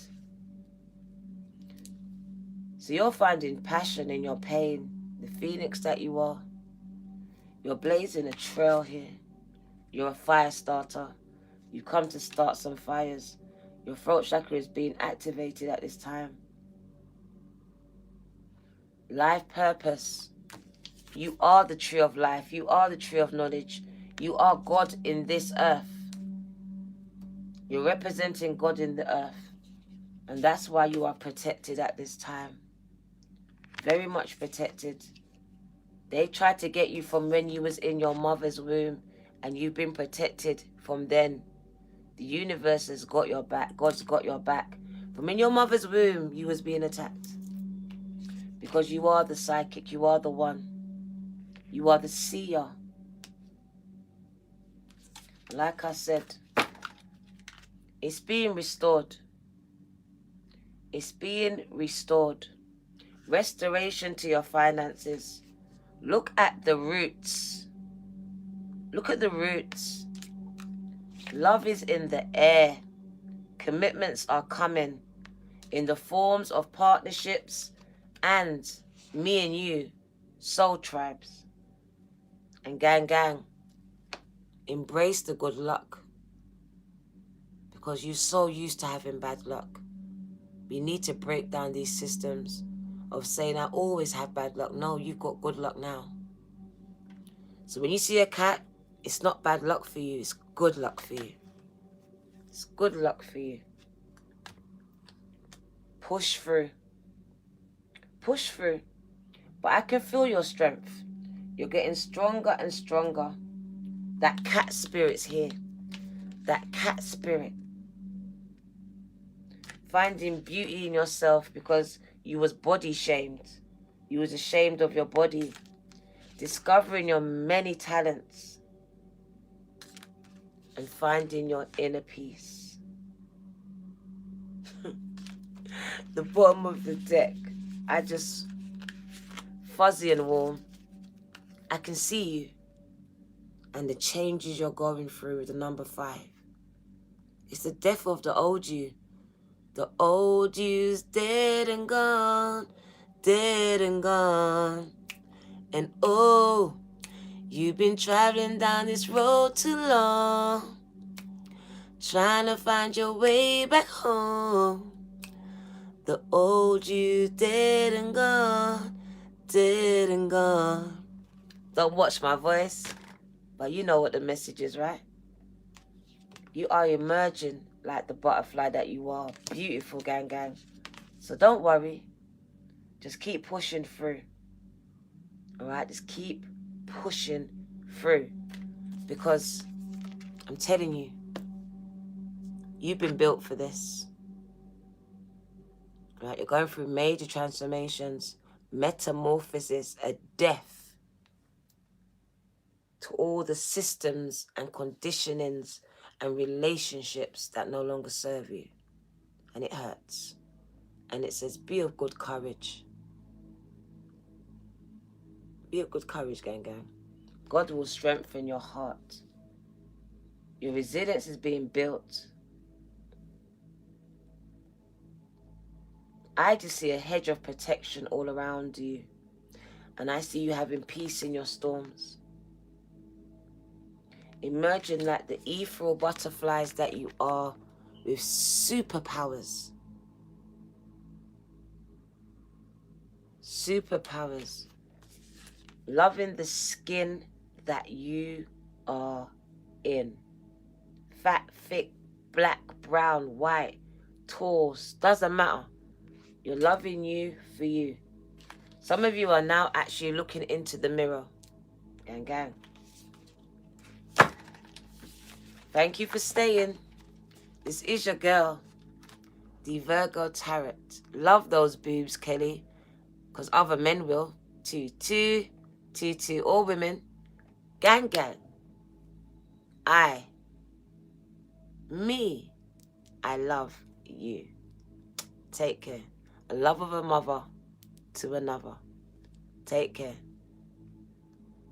So you're finding passion in your pain, the phoenix that you are. You're blazing a trail here. You're a fire starter. You come to start some fires. Your throat chakra is being activated at this time. Life purpose. You are the tree of life. You are the tree of knowledge. You are God in this earth. You're representing God in the earth. And that's why you are protected at this time. Very much protected. They tried to get you from when you was in your mother's womb, and you've been protected from then. The universe has got your back. God's got your back. From in your mother's womb, you was being attacked. Because you are the psychic. You are the one. You are the seer. Like I said, it's being restored. It's being restored. Restoration to your finances. Look at the roots. Look at the roots. Love is in the air. Commitments are coming in the forms of partnerships and me and you, soul tribes. And gang, embrace the good luck. Because you're so used to having bad luck. We need to break down these systems of saying I always have bad luck. No, you've got good luck now. So when you see a cat, it's not bad luck for you. It's good luck for you. It's good luck for you. Push through. Push through. But I can feel your strength. You're getting stronger and stronger. That cat spirit's here. That cat spirit. Finding beauty in yourself because you was body shamed. You was ashamed of your body. Discovering your many talents. And finding your inner peace. The bottom of the deck. I just... fuzzy and warm. I can see you. And the changes you're going through with the number 5. It's the death of the old you. The old you's dead and gone, dead and gone. And oh, you've been traveling down this road too long, trying to find your way back home. The old you's dead and gone, dead and gone. Don't watch my voice, but you know what the message is, right? You are emerging like the butterfly that you are. Beautiful, gang, gang. So don't worry. Just keep pushing through. Alright? Just keep pushing through. Because I'm telling you, you've been built for this. Right? You're going through major transformations, metamorphosis, a death to all the systems and conditionings and relationships that no longer serve you. And it hurts. And it says, be of good courage. Be of good courage, gang, gang. God will strengthen your heart. Your resilience is being built. I just see a hedge of protection all around you. And I see you having peace in your storms. Emerging like the ethereal butterflies that you are, with superpowers. Superpowers. Loving the skin that you are in. Fat, thick, black, brown, white, tall, doesn't matter. You're loving you for you. Some of you are now actually looking into the mirror. Gang, gang. Thank you for staying. This is your girl, the Virgo Tarot. Love those boobs, Kelly. Because other men will. 2-2, 2-2. All women. Gang, gang. Me, I love you. Take care. A love of a mother to another. Take care.